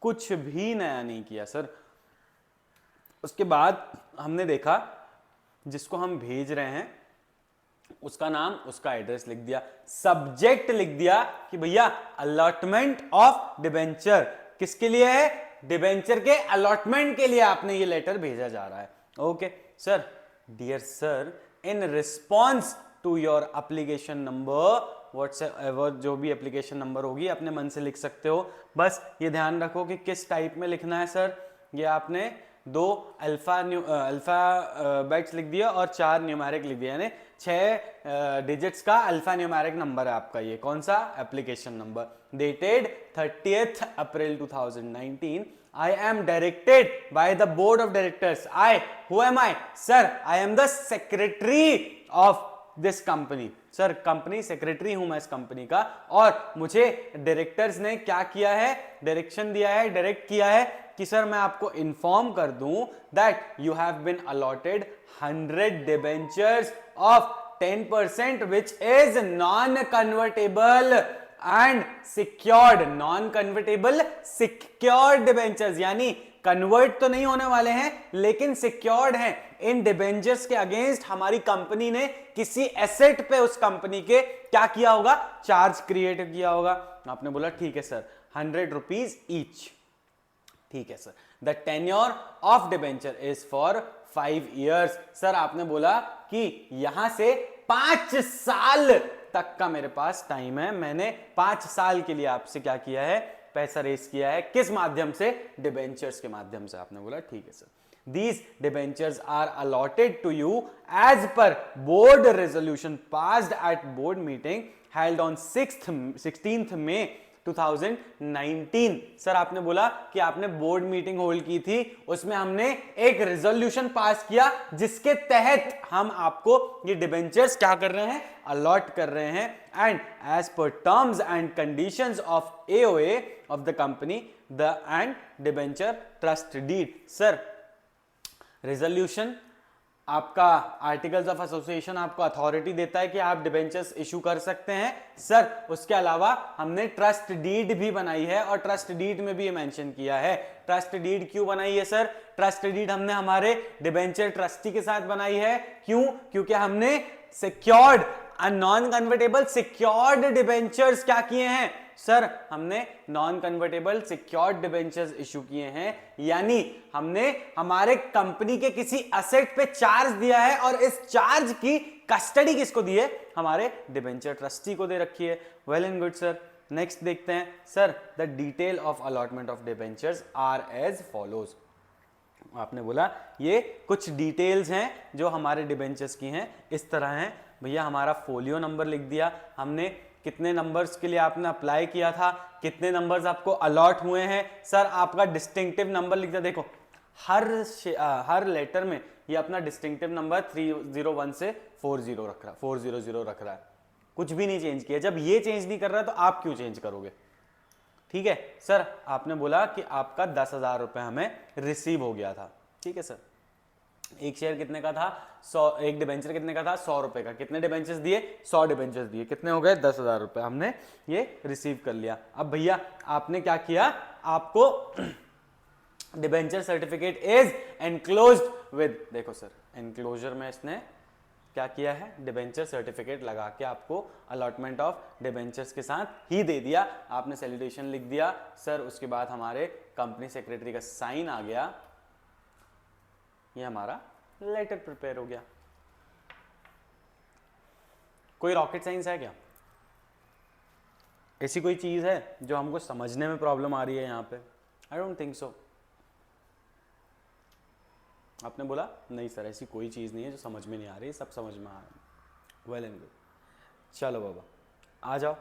कुछ भी नया नहीं किया सर। उसके बाद हमने देखा जिसको हम भेज रहे हैं उसका नाम, उसका एड्रेस लिख दिया, सब्जेक्ट लिख दिया कि भैया अलॉटमेंट ऑफ डिबेंचर, किसके लिए है, डिबेंचर के अलॉटमेंट के लिए आपने ये लेटर भेजा जा रहा है। Okay sir, dear sir, in response to your application number, whatsoever जो भी एप्लीकेशन नंबर होगी अपने मन से लिख सकते हो, बस ये ध्यान रखो कि किस टाइप में लिखना है सर। ये आपने 2 अल्फा बाइट्स लिख दिया और 4 न्यूमेरिक लिख दिया, यानी 6 डिजिट्स का अल्फा न्यूमेरिक नंबर है आपका। ये कौन सा, application number, dated 30th April 2019। I am directed by the board of directors. Who am I? Sir, I am the secretary of this company. Sir company secretary हूं मैं इस कंपनी का, और मुझे डायरेक्टर्स ने क्या किया है, डायरेक्शन दिया है, डायरेक्ट किया है कि सर मैं आपको इन्फॉर्म कर दूं that you have been allotted 100 debentures of 10% which is non convertible and secured, non convertible secured debentures, यानी कन्वर्ट तो नहीं होने वाले हैं लेकिन सिक्योर्ड हैं। इन डिबेंचर्स के अगेंस्ट हमारी कंपनी ने किसी एसेट पे उस कंपनी के क्या किया होगा, चार्ज क्रिएट किया होगा। आपने बोला ठीक है सर, 100 रुपीज ईच, ठीक है sir. The tenure of debenture is for 5 years। Sir आपने बोला कि यहां से 5 साल तक का मेरे पास टाइम है, मैंने 5 साल के लिए आपसे क्या किया है, पैसा रेस किया है, किस माध्यम से, डिबेंचर्स के माध्यम से। आपने बोला ठीक है sir. These debentures are allotted to you as per board resolution passed at board meeting held on 16th May 2019। Sir आपने बोला कि आपने बोर्ड मीटिंग होल्ड की थी, उसमें हमने एक रेजोल्यूशन पास किया जिसके तहत हम आपको ये डिबेंचर्स क्या कर रहे हैं, अलॉट कर रहे हैं। And as per terms and conditions of AOA of the company the and debenture trust deed. Sir resolution आपका आर्टिकल्स ऑफ एसोसिएशन आपको अथॉरिटी देता है कि आप डिबेंचर्स इशू कर सकते हैं सर। उसके अलावा हमने ट्रस्ट डीड भी बनाई है और ट्रस्ट डीड में भी ये मेंशन किया है। ट्रस्ट डीड क्यों बनाई है सर, ट्रस्ट डीड हमने हमारे डिबेंचर ट्रस्टी के साथ बनाई है, क्यों, क्योंकि हमने secured non convertible secured debentures क्या किए हैं सर, हमने non convertible secured debentures issue किए हैं, यानी हमने हमारे कंपनी के किसी एसेट पे चार्ज दिया है और इस चार्ज की कस्टडी किसको दी है, हमारे डिबेंचर ट्रस्टी को दे रखी है। Well and good sir. Next देखते हैं sir, the detail of allotment of debentures are as follows. आपने बोला ये कुछ डिटेल्स हैं जो हमारे डिबेंचर्स की हैं, इस तरह हैं भैया। हमारा फोलियो नंबर लिख दिया हमने, कितने नंबर्स के लिए आपने अप्लाई किया था, कितने नंबर्स आपको अलॉट हुए हैं सर, आपका डिस्टिंक्टिव नंबर लिख दिया। देखो हर लेटर में ये अपना डिस्टिंक्टिव नंबर 301 से 40 रख रहा है, 400 रख रहा है, कुछ भी नहीं चेंज किया। जब ये चेंज नहीं कर रहा है तो आप क्यों चेंज करोगे, ठीक है सर। आपने बोला कि आपका 10,000 रुपए हमें रिसीव हो गया था, ठीक है सर। एक शेयर कितने का था, 100, एक डिबेंचर कितने का था, 100 रुपए का। कितने डिबेंचर्स दिए, 100 डिबेंचर्स दिए, कितने हो गए, 10,000 रुपए हमने ये रिसीव कर लिया। अब भैया आपने क्या किया, आपको debenture certificate is enclosed with, देखो सर एनक्लोजर में इसने क्या किया है, डिबेंचर सर्टिफिकेट लगा के आपको अलॉटमेंट ऑफ डिबेंचर्स के साथ ही दे दिया। आपने सैल्यूटेशन लिख दिया सर, उसके बाद हमारे कंपनी सेक्रेटरी का साइन आ गया, ये हमारा लेटर प्रिपेयर हो गया। कोई रॉकेट साइंस है क्या? ऐसी कोई चीज है जो हमको समझने में प्रॉब्लम आ रही है यहाँ पे? I don't think so. आपने बोला नहीं सर ऐसी कोई चीज नहीं है जो समझ में नहीं आ रही, सब समझ में आ रहा है। वेल एंड गुड, चलो बाबा आ जाओ।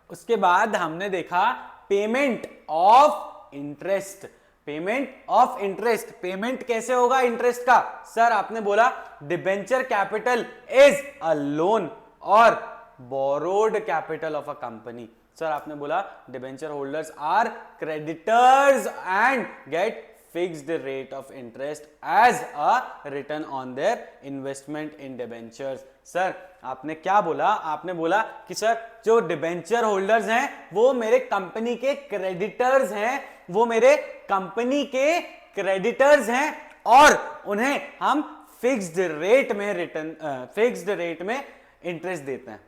उसके बाद हमने देखा payment of interest. Payment of interest, payment कैसे होगा इंटरेस्ट का? सर आपने बोला debenture capital is a loan और borrowed capital of a company. Sir आपने बोला debenture holders are creditors and get fixed rate of interest as a return on their investment in debentures। Sir आपने क्या बोला? आपने बोला कि सर जो डिबेंचर होल्डर्स हैं वो मेरे कंपनी के क्रेडिटर्स हैं, वो मेरे कंपनी के क्रेडिटर्स हैं और उन्हें हम फिक्स्ड रेट में रिटर्न फिक्स्ड रेट में इंटरेस्ट देते हैं।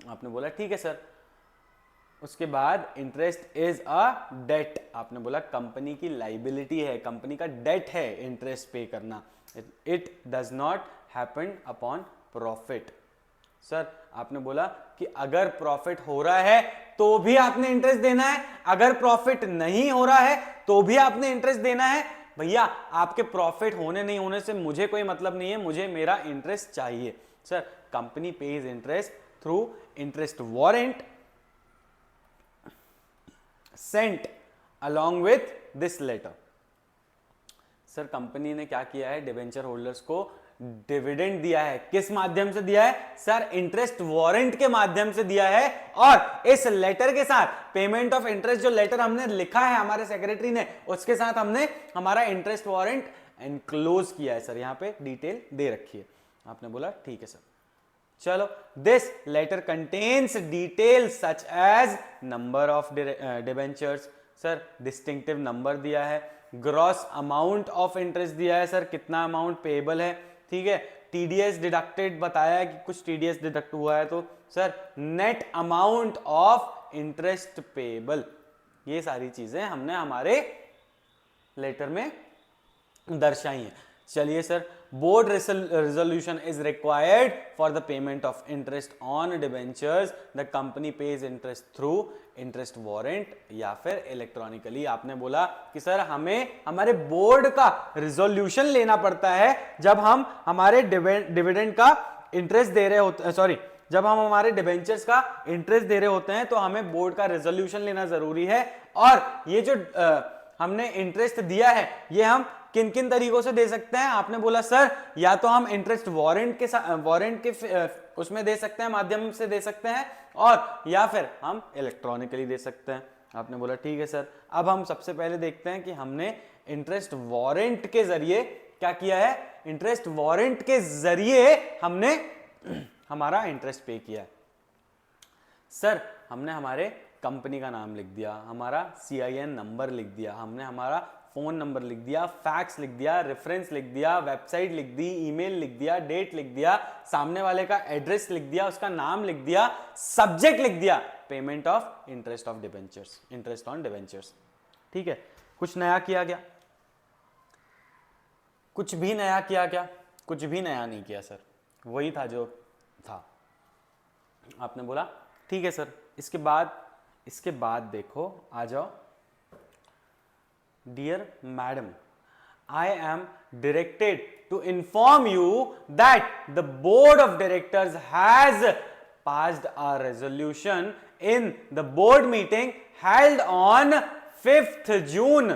आपने बोला ठीक है सर। उसके बाद इंटरेस्ट इज अ डेट। आपने बोला कंपनी की लाइबिलिटी है, कंपनी का डेट है इंटरेस्ट पे करना। It does not happen upon profit. Sir आपने बोला कि अगर प्रॉफिट हो रहा है तो भी आपने इंटरेस्ट देना है, अगर प्रॉफिट नहीं हो रहा है तो भी आपने इंटरेस्ट देना है। भैया आपके प्रॉफिट होने नहीं होने से मुझे कोई मतलब नहीं है, मुझे मेरा इंटरेस्ट चाहिए। Sir company pays interest through interest warrant sent along with this letter. Sir company ने क्या किया है? डिबेंचर होल्डर्स को डिविडेंड दिया है। किस माध्यम से दिया है? सर इंटरेस्ट वारंट के माध्यम से दिया है। और इस लेटर के साथ पेमेंट ऑफ इंटरेस्ट जो लेटर हमने लिखा है हमारे सेक्रेटरी ने, उसके साथ हमने हमारा इंटरेस्ट वारंट एनक्लोज किया है। सर यहाँ पे डिटेल दे रखी है। आपने बोला ठीक है सर। चलो, this letter contains details such as number of debentures. Sir distinctive number दिया है, ग्रॉस अमाउंट ऑफ इंटरेस्ट दिया है, सर कितना अमाउंट पेएबल है, ठीक है। टीडीएस डिडक्टेड बताया है कि कुछ टीडीएस डिडक्ट हुआ है, तो sir net amount of interest payable. ये सारी चीजें हमने हमारे लेटर में दर्शाई है। चलिए sir, board resolution is required for the payment of interest on debentures. The company pays interest through interest warrant या फिर इलेक्ट्रॉनिकली। आपने बोला कि सर हमें हमारे बोर्ड का रिजोल्यूशन लेना पड़ता है जब हम हमारे डिविडेंड का इंटरेस्ट दे रहे होते, सॉरी जब हम हमारे डिबेंचर्स का इंटरेस्ट दे रहे होते हैं तो हमें बोर्ड का रिजोल्यूशन लेना जरूरी है। और ये जो हमने इंटरेस्ट दिया है ये हम किन किन तरीकों से दे सकते हैं? आपने बोला सर या तो हम इंटरेस्ट वारंट के उसमें दे सकते हैं, माध्यम से दे सकते हैं, और या फिर हम इलेक्ट्रॉनिकली दे सकते हैं। आपने बोला ठीक है सर। अब हम सबसे पहले देखते हैं कि हमने इंटरेस्ट वारंट के जरिए क्या किया है। इंटरेस्ट वारंट के जरिए हमने हमारा इंटरेस्ट पे किया है। सर हमने हमारे कंपनी का नाम लिख दिया, हमारा CIN नंबर लिख दिया, हमने हमारा फोन नंबर लिख दिया, फैक्स लिख दिया, रेफरेंस लिख दिया, वेबसाइट लिख दी, ईमेल लिख दिया, डेट लिख दिया, सामने वाले का एड्रेस लिख दिया, उसका नाम लिख दिया, सब्जेक्ट लिख दिया, payment of interest of debentures, interest on debentures. ठीक है, कुछ नया किया गया? कुछ भी नया किया क्या? कुछ भी नया नहीं किया सर, वही था जो था। आपने बोला ठीक है सर। इसके बाद देखो, आ जाओ। Dear Madam, I am directed to inform you that the Board of Directors has passed a resolution in the board meeting held on 5th June.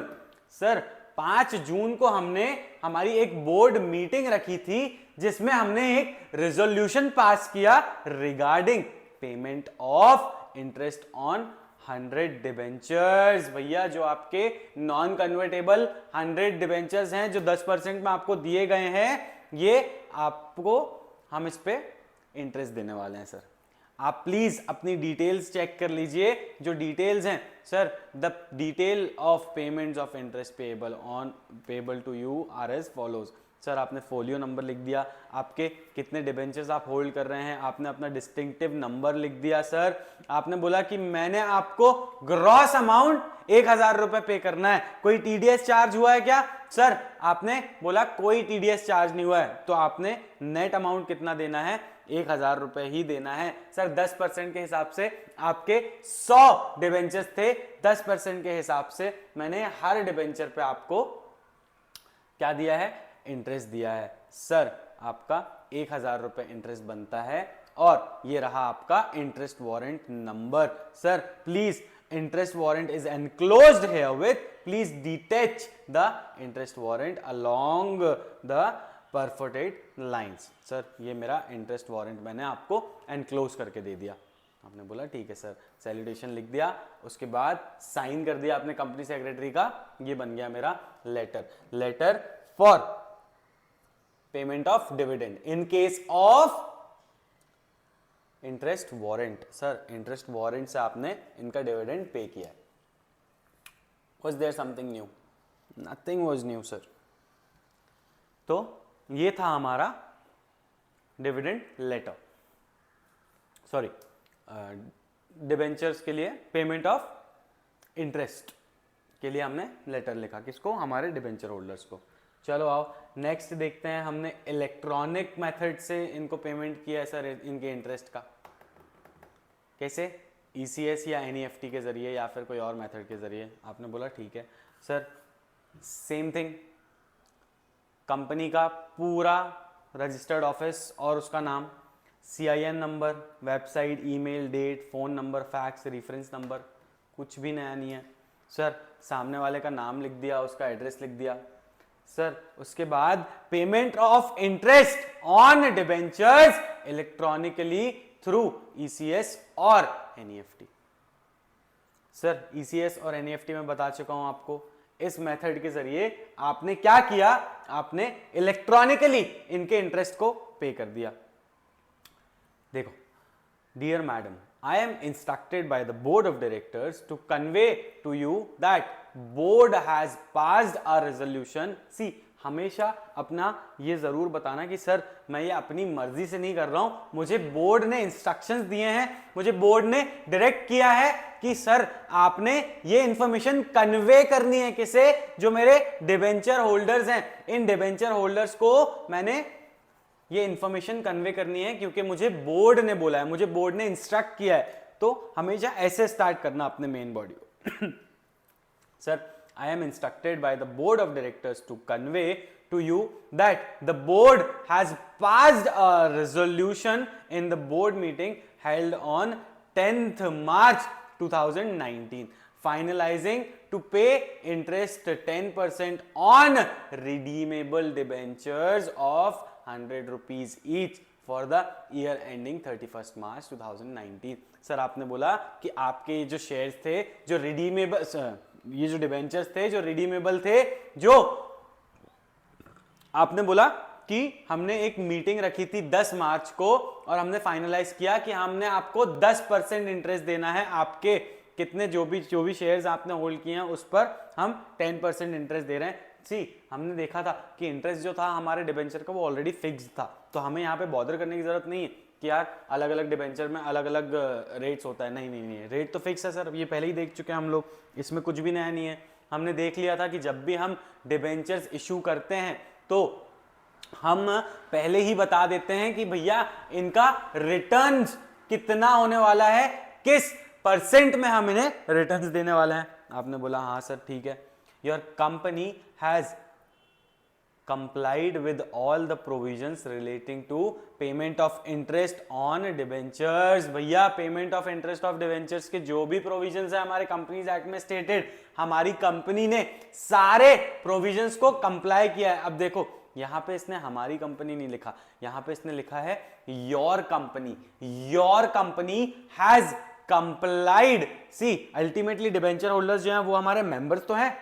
Sir 5 जून को हमने हमारी एक बोर्ड मीटिंग रखी थी जिसमें हमने एक रेजोल्यूशन पास किया regarding payment of interest on 100 debentures. भैया जो आपके नॉन कन्वर्टेबल 100 डिबेंचर्स हैं जो 10% में आपको दिए गए हैं, ये आपको हम इस पे इंटरेस्ट देने वाले हैं। सर आप प्लीज अपनी डिटेल्स चेक कर लीजिए। जो डिटेल्स हैं sir, the detail of payments of interest payable to you are as follows. Sir आपने फोलियो नंबर लिख दिया, आपके कितने डिबेंचर्स आप होल्ड कर रहे हैं, आपने अपना डिस्टिंक्टिव नंबर लिख दिया। सर आपने बोला कि मैंने आपको ग्रॉस अमाउंट 1000 रुपए पे करना है, कोई टीडीएस चार्ज हुआ है क्या? सर आपने बोला कोई टीडीएस चार्ज नहीं हुआ है, तो आपने नेट अमाउंट कितना देना है? 1,000 रुपए ही देना है। सर 10% के हिसाब से आपके 100 डिबेंचर्स थे, 10% के हिसाब से मैंने हर डिबेंचर पे आपको क्या दिया है, इंटरेस्ट दिया है। सर आपका 1,000 रुपए इंटरेस्ट बनता है और ये रहा आपका interest warrant number. Sir please interest warrant is enclosed herewith, please detach the interest warrant along the perforated lines। Sir ये मेरा इंटरेस्ट वारंट मैंने आपको एनक्लोज करके दे दिया। आपने बोला ठीक है सर, सैल्यूटेशन लिख दिया, उसके बाद साइन कर दिया आपने कंपनी सेक्रेटरी का, ये बन गया मेरा letter for payment of dividend in case of interest warrant. Sir interest warrant से आपने इनका डिविडेंड पे किया है। Was there something new? Nothing was new sir। तो ये था हमारा डिविडेंड लेटर, सॉरी डिबेंचर्स के लिए पेमेंट ऑफ इंटरेस्ट के लिए हमने लेटर लिखा, किसको, हमारे डिबेंचर होल्डर्स को। चलो आओ नेक्स्ट देखते हैं, हमने इलेक्ट्रॉनिक मेथड से इनको पेमेंट किया है सर इनके इंटरेस्ट का, कैसे, ECS या NEFT के जरिए या फिर कोई और मेथड के जरिए। आपने बोला ठीक है सर, सेम थिंग, कंपनी का पूरा रजिस्टर्ड ऑफिस और उसका नाम, CIN number, website, email, date, phone number, fax, reference number, कुछ भी नया नहीं है सर। सामने वाले का नाम लिख दिया, उसका एड्रेस लिख दिया सर। उसके बाद payment of interest on debentures electronically through ECS और NEFT। सर ECS और NEFT में बता चुका हूं आपको, इस मेथड के जरिए आपने क्या किया, आपने इलेक्ट्रॉनिकली इनके इंटरेस्ट को पे कर दिया। देखो, dear madam, I am instructed by the board of directors to convey to you that board has passed a resolution। See, हमेशा अपना ये जरूर बताना कि सर मैं ये अपनी मर्जी से नहीं कर रहा हूं, मुझे बोर्ड ने इंस्ट्रक्शंस दिए हैं, मुझे बोर्ड ने डायरेक्ट किया है कि सर आपने ये इंफॉर्मेशन कन्वे करनी है, किसे, जो मेरे डिबेंचर होल्डर्स हैं। इन डिबेंचर होल्डर्स को मैंने ये इंफॉर्मेशन कन्वे करनी है क्योंकि मुझे बोर्ड ने बोला है, मुझे बोर्ड ने इंस्ट्रक्ट किया है। तो हमेशा ऐसे स्टार्ट करना अपने मेन बॉडी को। Sir I am instructed by the board of directors to convey to you that the board has passed a resolution in the board meeting held on 10th March 2019 finalizing to pay interest 10% on redeemable debentures of 100 rupees each for the year ending 31st March 2019। Sir आपने बोला कि आपके जो शेयर्स थे, जो रिडीमेबल, ये जो डिबेंचर्स थे जो रिडीमेबल थे, जो आपने बोला कि हमने एक मीटिंग रखी थी 10 मार्च को और हमने फाइनलाइज किया कि हमने आपको 10% इंटरेस्ट देना है, आपके कितने जो भी शेयर्स आपने होल्ड किए हैं उस पर हम 10% इंटरेस्ट दे रहे हैं। सी, हमने देखा था कि इंटरेस्ट जो था हमारे डिबेंचर का वो ऑलरेडी फिक्स्ड था, तो हमें यहाँ पे बॉदर करने की जरूरत नहीं है कि यार अलग अलग डिबेंचर में अलग अलग रेट्स होता है। नहीं, रेट तो फिक्स है सर, ये पहले ही देख चुके हैं हम लोग, इसमें कुछ भी नया नहीं है। हमने देख लिया था कि जब भी हम डिबेंचर्स इशू करते हैं तो हम पहले ही बता देते हैं कि भैया इनका रिटर्न्स कितना होने वाला है, किस परसेंट में हम इन्हें रिटर्न्स देने वाले हैं। आपने बोला हाँ सर ठीक है। Your company has complied with all the provisions relating to payment of interest on debentures। भैया payment of interest of debentures के जो भी प्रोविजंस है हमारे कंपनीज एक्ट में स्टेटेड, हमारी कंपनी ने सारे प्रोविजंस को कंप्लाई किया है। अब देखो यहां पे इसने हमारी कंपनी नहीं लिखा, यहां पे इसने लिखा है your company. Your company has complied. See, ultimately debenture holders जो हैं वो हमारे मेंबर्स तो हैं,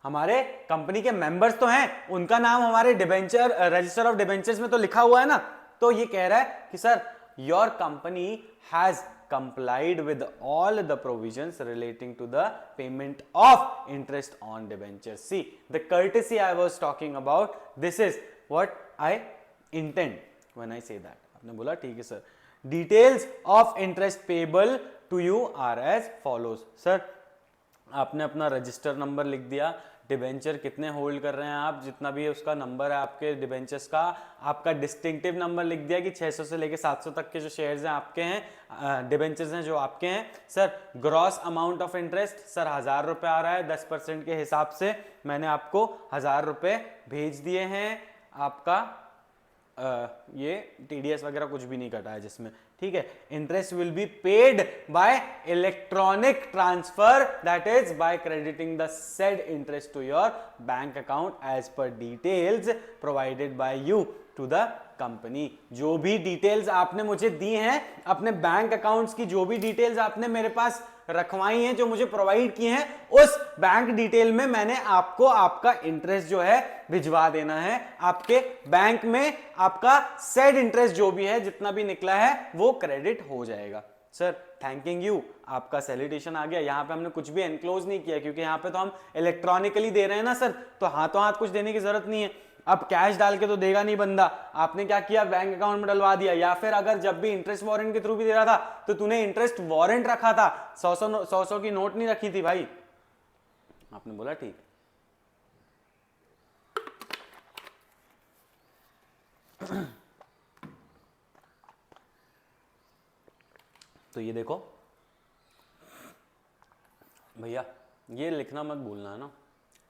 हमारे कंपनी के मेंबर्स तो हैं, उनका नाम हमारे डिबेंचर रजिस्टर ऑफ डिबेंचर्स में तो लिखा हुआ है ना। तो ये कह रहा है कि sir your company has complied with all the provisions relating to the payment of interest on debentures। See, the courtesy I was talking about, this is what I intend when I say that। आपने बोला ठीक है sir. Details of interest payable to you are as follows। Sir आपने अपना रजिस्टर नंबर लिख दिया, डिबेंचर कितने होल्ड कर रहे हैं आप, जितना भी उसका नंबर है आपके डिबेंचर्स का, आपका डिस्टिंक्टिव नंबर लिख दिया कि 600 से लेके 700 तक के जो शेयर्स हैं आपके हैं, डिबेंचर्स हैं जो आपके हैं। Sir gross amount of interest sir 1000 रुपये आ रहा है, 10% के हिसाब से मैंने आपको 1000 रुपये भेज दिए हैं। आपका ये टीडीएस वगैरह कुछ भी नहीं कटा है जिसमें, ठीक है। Interest will be paid by electronic transfer, that is by crediting the said interest to your bank account as per details provided by you to the company. जो भी डिटेल्स आपने मुझे दी हैं अपने बैंक अकाउंट्स की, जो भी डिटेल्स आपने मेरे पास रखवाई हैं, जो मुझे प्रोवाइड किए हैं, उस बैंक डिटेल में मैंने आपको आपका इंटरेस्ट जो है भिजवा देना है आपके बैंक में। आपका सेड इंटरेस्ट जो भी है जितना भी निकला है वो क्रेडिट हो जाएगा। सर थैंकिंग यू, आपका सैल्यूटेशन आ गया। यहाँ पे हमने कुछ भी एनक्लोज नहीं किया क्योंकि यहाँ पे तो हम इलेक्ट्रॉनिकली दे रहे हैं ना सर, तो हाथों हाथ कुछ देने की जरूरत नहीं है। अब कैश डाल के तो देगा नहीं बंदा, आपने क्या किया बैंक अकाउंट में डलवा दिया, या फिर अगर जब भी इंटरेस्ट वारंट के थ्रू भी दे रहा था तो तूने इंटरेस्ट वारंट रखा था, 100 की नोट नहीं रखी थी भाई। आपने बोला ठीक। तो ये देखो भैया, ये लिखना मत भूलना ना,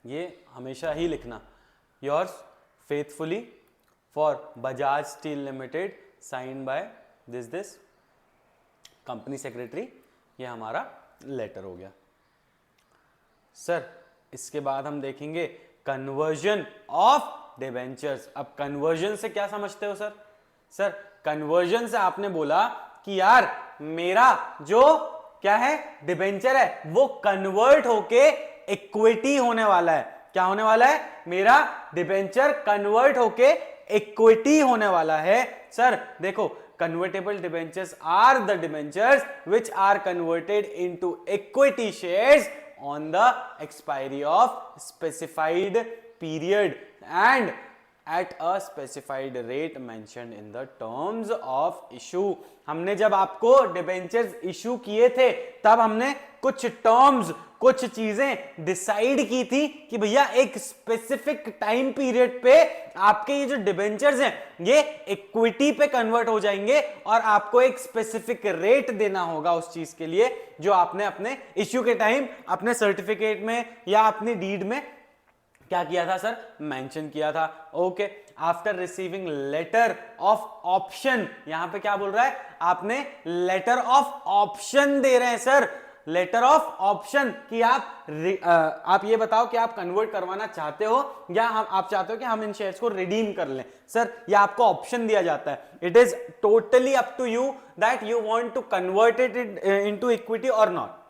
ये हमेशा ही लिखना, yours faithfully for Bajaj Steel Limited signed by this company secretary। ये हमारा लेटर हो गया। सर इसके बाद हम देखेंगे कन्वर्जन ऑफ डिबेंचर्स। अब कन्वर्जन से क्या समझते हो सर? सर कन्वर्जन से आपने बोला कि यार मेरा जो क्या है डिबेंचर है वो कन्वर्ट होके इक्विटी होने वाला है। क्या होने वाला है? मेरा डिबेंचर कन्वर्ट होके इक्विटी होने वाला है। सर देखो, convertible debentures are the debentures which are converted into equity shares on the expiry of specified period and at a specified rate mentioned in the terms of issue। हमने जब आपको डिबेंचर्स इशू किए थे तब हमने कुछ टर्म्स, कुछ चीजें डिसाइड की थी कि भैया एक स्पेसिफिक टाइम पीरियड पे आपके ये जो डिबेंचर्स हैं ये इक्विटी पे कन्वर्ट हो जाएंगे और आपको एक स्पेसिफिक रेट देना होगा उस चीज के लिए जो आपने अपने इश्यू के टाइम अपने सर्टिफिकेट में या अपनी डीड में क्या किया था सर? मेंशन किया था। Okay, after receiving letter of option, यहां पे क्या बोल रहा है? आपने लेटर ऑफ ऑप्शन दे रहे हैं सर, लेटर ऑफ ऑप्शन कि आप ये बताओ कि आप कन्वर्ट करवाना चाहते हो या आप चाहते हो कि हम इन शेयर्स को रिडीम कर लें। सर ये आपको ऑप्शन दिया जाता है। It is totally up to you that you want to convert it into equity और not.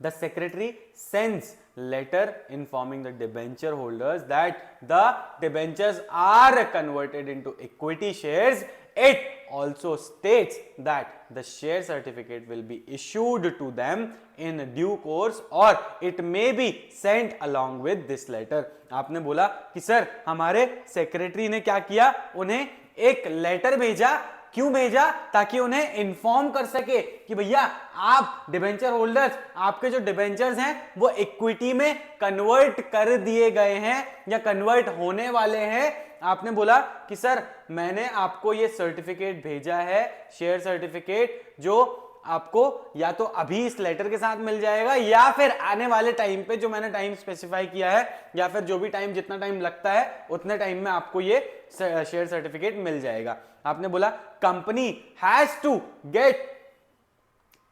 The secretary sends letter informing the debenture holders that the debentures are converted into equity shares. It also states that the share certificate will be issued to them in due course or it may be sent along with this letter। आपने बोला कि सर हमारे सेक्रेटरी ने क्या किया, उन्हें एक लेटर भेजा। क्यों भेजा? ताकि उन्हें इन्फॉर्म कर सके कि भैया आप डिबेंचर होल्डर्स, आपके जो डिबेंचर्स हैं वो इक्विटी में कन्वर्ट कर दिए गए हैं या कन्वर्ट होने वाले हैं। आपने बोला कि सर मैंने आपको ये सर्टिफिकेट भेजा है, शेयर सर्टिफिकेट, जो आपको या तो अभी इस लेटर के साथ मिल जाएगा या फिर आने वाले टाइम पे, जो मैंने टाइम स्पेसिफाई किया है, या फिर जो भी टाइम, जितना टाइम लगता है उतने टाइम में आपको ये शेयर सर्टिफिकेट मिल जाएगा। आपने बोला company has to get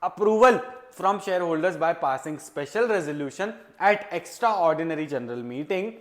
approval from share holders by passing special resolution at extra ordinary general meeting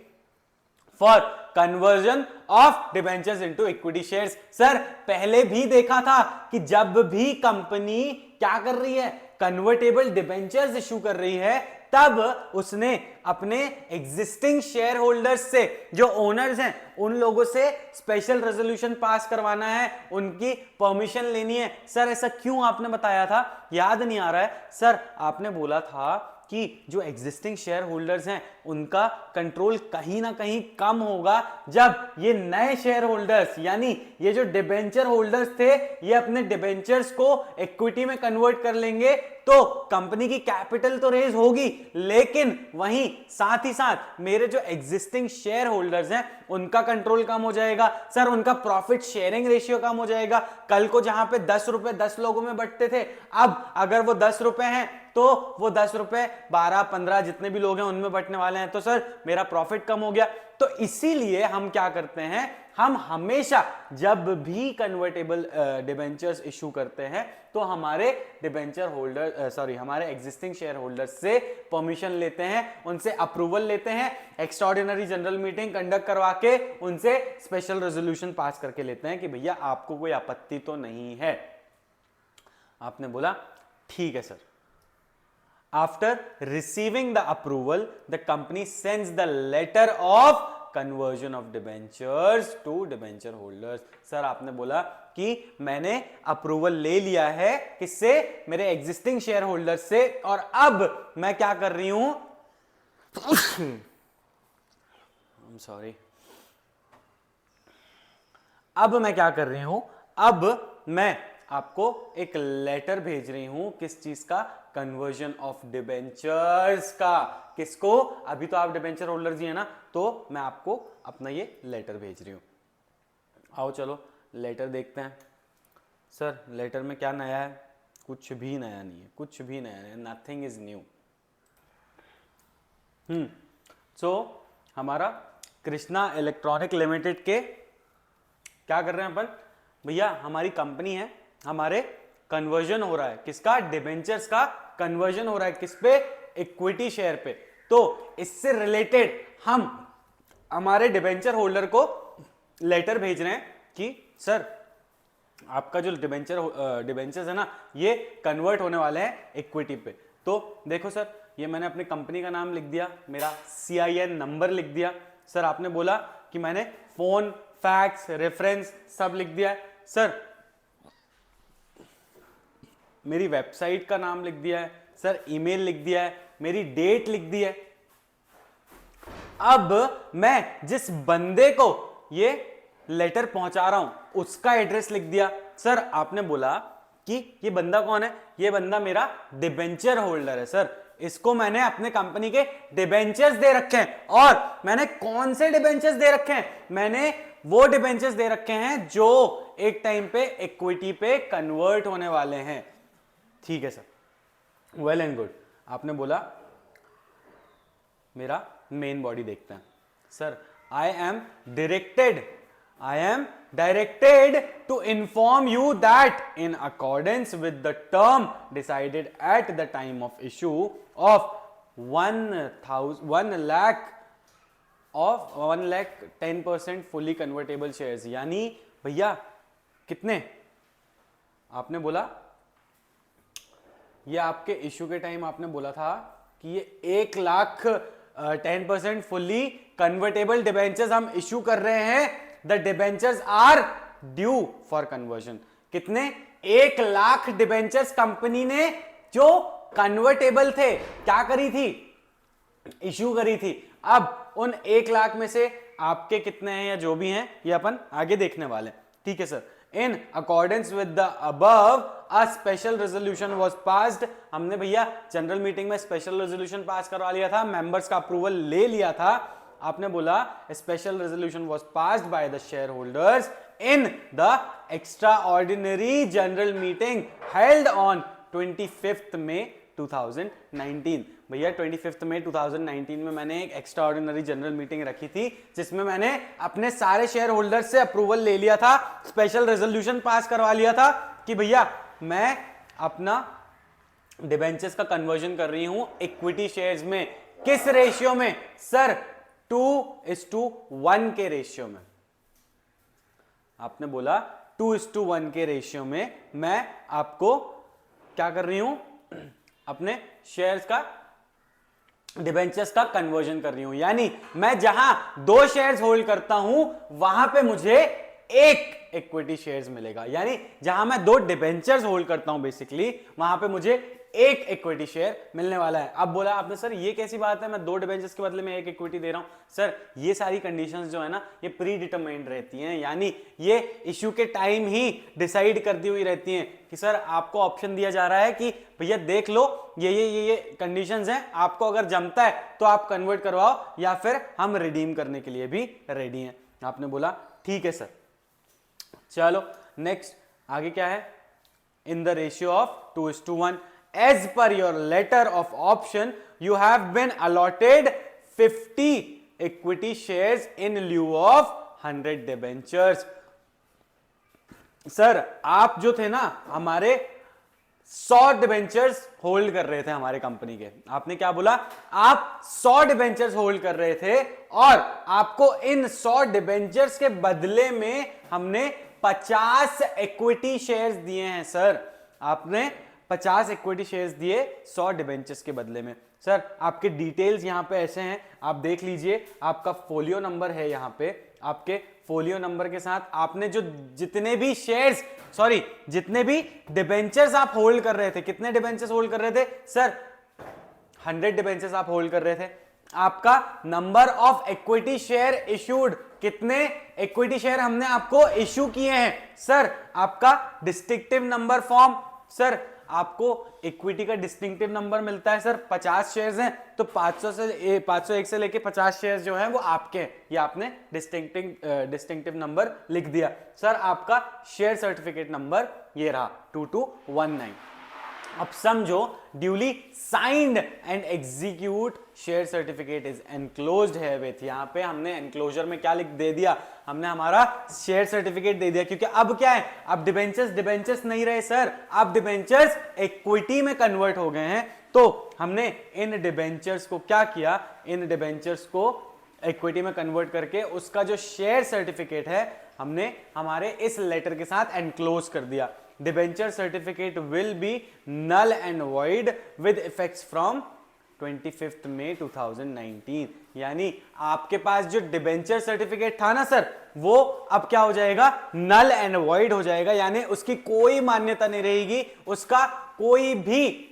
for conversion of debentures into equity shares. Sir पहले भी देखा था कि जब भी कंपनी क्या कर रही है, कन्वर्टेबल डिबेंचर्स इशू कर रही है, तब उसने अपने एग्जिस्टिंग शेयर होल्डर्स से, जो ओनर्स हैं, उन लोगों से स्पेशल रेजोल्यूशन पास करवाना है, उनकी परमिशन लेनी है। सर ऐसा क्यों आपने बताया था? याद नहीं आ रहा है सर? आपने बोला था कि जो एग्जिस्टिंग शेयर होल्डर्स हैं उनका कंट्रोल कहीं ना कहीं कम होगा जब ये नए शेयर होल्डर्स, यानी ये जो डिबेंचर होल्डर्स थे, ये अपने डिबेंचर्स को इक्विटी में कन्वर्ट कर लेंगे, तो कंपनी की कैपिटल तो रेज होगी, लेकिन वहीं साथ ही साथ मेरे जो एग्जिस्टिंग शेयर होल्डर्स हैं उनका कंट्रोल कम हो जाएगा सर, उनका प्रॉफिट शेयरिंग रेशियो कम हो जाएगा। कल को जहां पे 10 रुपए 10 लोगों में बंटते थे, अब अगर वो 10 रुपए हैं तो वो 10 रुपए 12 15 जितने भी लोग हैं उनमें बंटने वाले हैं, तो सर मेरा प्रॉफिट कम हो गया। तो इसीलिए हम क्या करते हैं, हम हमेशा जब भी कन्वर्टेबल डिबेंचर्स इशू करते हैं तो हमारे डिबेंचर होल्डर हमारे एग्जिस्टिंग शेयर होल्डर से परमिशन लेते हैं, उनसे अप्रूवल लेते हैं, एक्स्ट्राऑर्डिनरी जनरल मीटिंग कंडक्ट करवा के उनसे स्पेशल रेजोल्यूशन पास करके लेते हैं कि भैया आपको कोई आपत्ति तो नहीं है। आपने बोला ठीक है sir. After receiving the approval the company sends the letter of conversion of debentures to debenture holders. Sir आपने बोला कि मैंने अप्रूवल ले लिया है किससे, मेरे एग्जिस्टिंग शेयर होल्डर से, और अब मैं क्या कर रही हूं सॉरी अब मैं क्या कर रही हूं, अब मैं आपको एक लेटर भेज रही हूं, किस चीज का, कन्वर्जन ऑफ डिबेंचर्स का। किसको, अभी तो आप डिबेंचर होल्डर्स ही है ना, तो मैं आपको अपना ये लेटर भेज रही हूं। आओ चलो लेटर देखते हैं। सर लेटर में क्या नया है, कुछ भी नया नहीं है, कुछ भी नया नहीं है, नथिंग इज न्यू। सो हमारा कृष्णा इलेक्ट्रॉनिक लिमिटेड के क्या कर रहे हैं अपन, भैया हमारी कंपनी है, हमारे कन्वर्जन हो रहा है, किसका, डिबेंचर्स का कन्वर्जन हो रहा है, किस पे, इक्विटी शेयर पे। तो इससे रिलेटेड हम हमारे डिबेंचर होल्डर को लेटर भेज रहे हैं कि सर आपका जो डिबेंचर्स है ना, ये कन्वर्ट होने वाले हैं इक्विटी पे। तो देखो सर, ये मैंने अपनी कंपनी का नाम लिख दिया, मेरा CIN नंबर लिख दिया। सर आपने बोला कि मैंने फोन, फैक्स, रेफरेंस सब लिख दिया है। सर मेरी वेबसाइट का नाम लिख दिया है, सर ईमेल लिख दिया है, मेरी डेट लिख दी है। अब मैं जिस बंदे को ये लेटर पहुंचा रहा हूं उसका एड्रेस लिख दिया। सर आपने बोला कि ये बंदा कौन है, ये बंदा मेरा डिबेंचर होल्डर है सर, इसको मैंने अपने कंपनी के डिबेंचर्स दे रखे हैं। और मैंने कौन से डिबेंचर्स दे रखे हैं, मैंने वो डिबेंचर्स दे रखे हैं जो एक टाइम पे इक्विटी पे कन्वर्ट होने वाले हैं। ठीक है सर, वेल एंड गुड। आपने बोला मेरा मेन बॉडी देखते हैं। Sir I am directed to inform you that in accordance with the term decided at the time of issue of 1 lakh 10% fully convertible shares, यानी भैया कितने, आपने बोला ये आपके इश्यू के टाइम आपने बोला था कि ये 1 लाख 10% फुल्ली कन्वर्टेबल डिबेंचर्स हम इश्यू कर रहे हैं। The debentures are due for conversion. कितने, 1 लाख डिबेंचर्स कंपनी ने जो कन्वर्टेबल थे क्या करी थी, इश्यू करी थी। अब उन 1 लाख में से आपके कितने हैं या जो भी हैं ये अपन आगे देखने वाले हैं। ठीक है sir. In accordance with the above a special resolution was passed. हमने भैया जनरल मीटिंग में स्पेशल रेजोल्यूशन पास करवा लिया था, मेंबर्स का अप्रूवल ले लिया था। आपने बोला special resolution was passed by the share holders in the extra ordinary general meeting held on 25 May 2019। भैया 25 मई 2019 में मैंने एक एक्स्ट्रा ऑर्डिनरी जनरल मीटिंग रखी थी जिसमें मैंने अपने सारे शेयर होल्डर्स से अप्रूवल ले लिया था, स्पेशल रेजोल्यूशन पास करवा लिया था कि भैया मैं अपना डिबेंचर्स का कन्वर्जन कर रही हूं इक्विटी शेयर्स में। किस रेशियो में सर, 2:1 के रेशियो में। आपने बोला 2:1 के रेशियो में मैं आपको क्या कर रही हूं, अपने शेयर्स का, डिबेंचर्स का कन्वर्जन कर रही हूं। यानी मैं जहां 2 शेयर्स होल्ड करता हूं वहां पे मुझे 1 इक्विटी शेयर्स मिलेगा। यानी जहां मैं 2 डिबेंचर्स होल्ड करता हूं बेसिकली वहां पे मुझे एक इक्विटी शेयर मिलने वाला है। अब बोला आपने सर ये कैसी बात है, मैं 2 डिबेंचर्स के बदले में एक इक्विटी दे रहा हूं। सर ये सारी कंडीशंस जो है ना ये प्री डिटरमाइंड रहती हैं, यानी ये इश्यू के टाइम ही डिसाइड करती हुई रहती हैं कि सर आपको ऑप्शन दिया जा रहा है कि भैया देख लो ये कंडीशंस हैं, आपको अगर जमता है तो आप कन्वर्ट करवाओ या फिर हम रिडीम करने के लिए भी रेडी हैं। आपने बोला ठीक है सर। चलो नेक्स्ट आगे क्या है, in the ratio of 2:1 as per your letter of option you have been allotted 50 equity shares in lieu of 100 debentures। Sir आप जो थे ना हमारे 100 डिबेंचर्स होल्ड कर रहे थे हमारे कंपनी के। आपने क्या बोला, आप 100 डिबेंचर्स होल्ड कर रहे थे और आपको इन 100 डिबेंचर्स के बदले में हमने 50 इक्विटी शेयर्स दिए हैं। सर आपने 50 इक्विटी शेयर्स दिए 100 डिबेंचर्स के बदले में। सर आपके डिटेल्स यहां पे ऐसे हैं, आप देख लीजिए, आपका फोलियो नंबर है यहां पे, आपके फोलियो नंबर के साथ आपने जो जितने भी शेयर्स जितने भी डिबेंचर्स आप होल्ड कर रहे थे, कितने डिबेंचर्स होल्ड कर रहे थे सर, 100 डिबेंचर्स आप होल्ड कर रहे थे। आपका number of equity share issued, कितने इक्विटी शेयर हमने आपको इश्यू किए हैं सर, आपका डिस्टिंक्टिव नंबर फॉर्म, सर आपको इक्विटी का डिस्टिंक्टिव नंबर मिलता है सर, 50 शेयर्स हैं तो 501 से लेके 50 शेयर्स जो हैं वो आपके हैं, ये आपने डिस्टिंक्टिव नंबर लिख दिया। सर आपका शेयर सर्टिफिकेट नंबर ये रहा 2219। अब समझो duly signed and execute share certificate is enclosed है विथ, यहां पे हमने एनक्लोजर में क्या लिख दे दिया, हमने हमारा शेयर सर्टिफिकेट दे दिया, क्योंकि अब क्या है, अब डिबेंचर्स नहीं रहे सर, अब डिबेंचर्स इक्विटी में कन्वर्ट हो गए हैं। तो हमने इन डिबेंचर्स को क्या किया, इन डिबेंचर्स को इक्विटी में कन्वर्ट करके उसका जो शेयर सर्टिफिकेट है हमने हमारे इस लेटर के साथ एनक्लोज कर दिया। Debenture certificate will be null and void with effects from 25 May 2019। यानी आपके पास जो डिबेंचर सर्टिफिकेट था ना सर, वो अब क्या हो जाएगा, नल एंड वॉइड हो जाएगा, यानी उसकी कोई मान्यता नहीं रहेगी, उसका कोई भी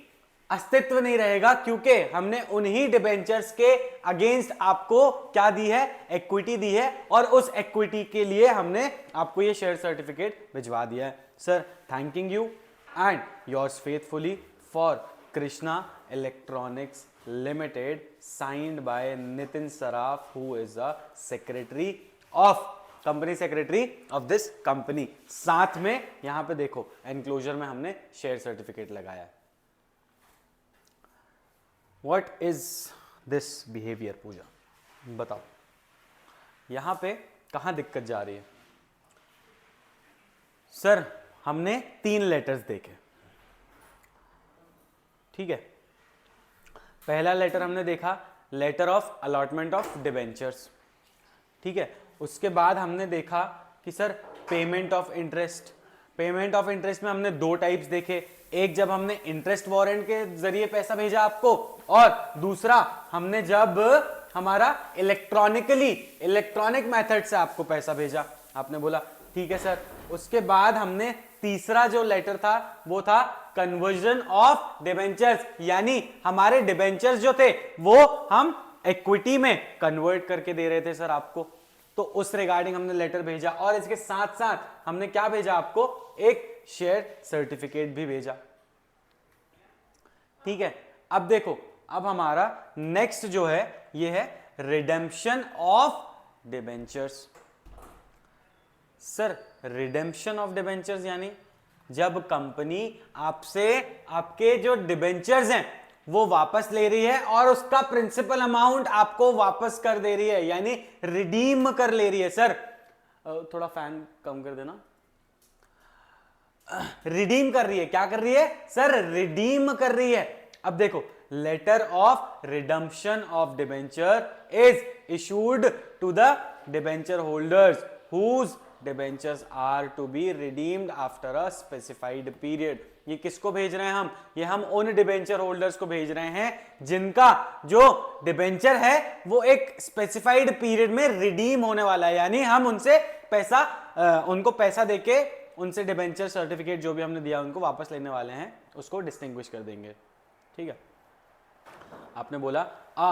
अस्तित्व नहीं रहेगा, क्योंकि हमने उन्हीं डिबेंचर्स के अगेंस्ट आपको क्या दी है, इक्विटी दी है, और उस इक्विटी के लिए हमने आपको ये शेयर सर्टिफिकेट भिजवा दिया है। Sir thanking you and yours faithfully for Krishna electronics limited, signed by Nitin Saraf who is a secretary of company, secretary of this company. साथ में यहां पे देखो एनक्लोजर में हमने शेयर सर्टिफिकेट लगाया है। What is this behavior पूजा, बताओ यहां पे कहां दिक्कत जा रही है। सर हमने 3 लेटर्स देखे, ठीक है। पहला लेटर हमने देखा letter of allotment of debentures, ठीक है। उसके बाद हमने देखा कि sir payment of interest, payment of interest में हमने 2 टाइप्स देखे, एक जब हमने इंटरेस्ट वारंट के जरिए पैसा भेजा आपको, और दूसरा हमने जब हमारा इलेक्ट्रॉनिक मेथड से आपको पैसा भेजा। आपने बोला ठीक है सर। उसके बाद हमने तीसरा जो लेटर था वो था कन्वर्जन ऑफ डिबेंचर्स, यानी हमारे डिबेंचर्स जो थे वो हम इक्विटी में कन्वर्ट करके दे रहे थे सर आपको, तो उस रिगार्डिंग हमने लेटर भेजा, और इसके साथ साथ हमने क्या भेजा आपको, एक शेयर सर्टिफिकेट भी भेजा, ठीक है। अब देखो, अब हमारा नेक्स्ट जो है ये है redemption of debentures. Sir redemption of debentures यानी जब कंपनी आपसे आपके जो डिबेंचर्स हैं वो वापस ले रही है और उसका प्रिंसिपल अमाउंट आपको वापस कर दे रही है, यानी रिडीम कर ले रही है। सर थोड़ा फैन कम कर देना। रिडीम कर रही है, क्या कर रही है सर, रिडीम कर रही है। अब देखो, letter of redemption of debenture is issued to the debenture holders whose debentures are to be redeemed after a specified period. ये किसको भेज रहे हैं हम, ये हम उन डिबेंचर होल्डर्स को भेज रहे हैं जिनका जो डिबेंचर है वो एक स्पेसिफाइड पीरियड में रिडीम होने वाला है, यानी हम उनसे उनको पैसा देके उनसे डिबेंचर सर्टिफिकेट जो भी हमने दिया उनको वापस लेने वाले हैं, उसको डिस्टिंग्विश कर देंगे। ठीक है। आपने बोला a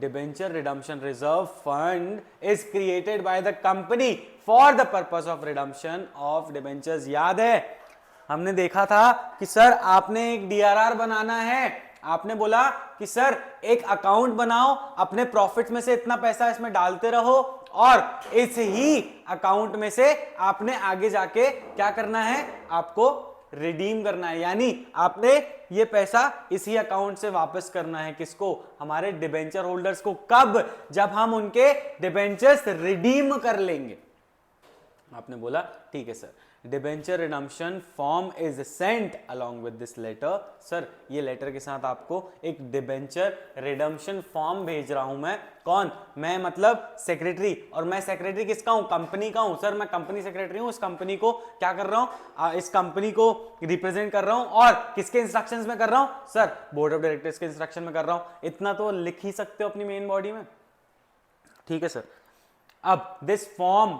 debenture redemption reserve fund is created by the company for the purpose of redemption of debentures। याद है हमने देखा था कि सर आपने एक डीआरआर बनाना है, आपने बोला कि सर एक अकाउंट बनाओ, अपने प्रॉफिट में से इतना पैसा इसमें डालते रहो और इस ही अकाउंट में से आपने आगे जाके क्या करना है, आपको रिडीम करना है, यानी आपने ये पैसा इसी अकाउंट से वापस करना है। किसको? हमारे डिबेंचर होल्डर्स को। कब? जब हम उनके डिबेंचर्स रिडीम कर लेंगे। आपने बोला ठीक है sir, debenture redemption form is sent along with this letter. Sir ये लेटर के साथ आपको एक डिबेंचर रिडम्पशन फॉर्म भेज रहा हूं मैं। कौन? मैं मतलब सेक्रेटरी। और मैं सेक्रेटरी किसका हूं? कंपनी का हूं। सर मैं कंपनी सेक्रेटरी हूं, इस कंपनी को क्या कर रहा हूं? इस कंपनी को रिप्रेजेंट कर रहा हूं। और किसके इंस्ट्रक्शंस में कर रहा हूं? सर बोर्ड ऑफ डायरेक्टर्स के इंस्ट्रक्शन में कर रहा हूं। इतना तो लिख ही सकते हो अपनी मेन बॉडी में। ठीक है सर। अब this form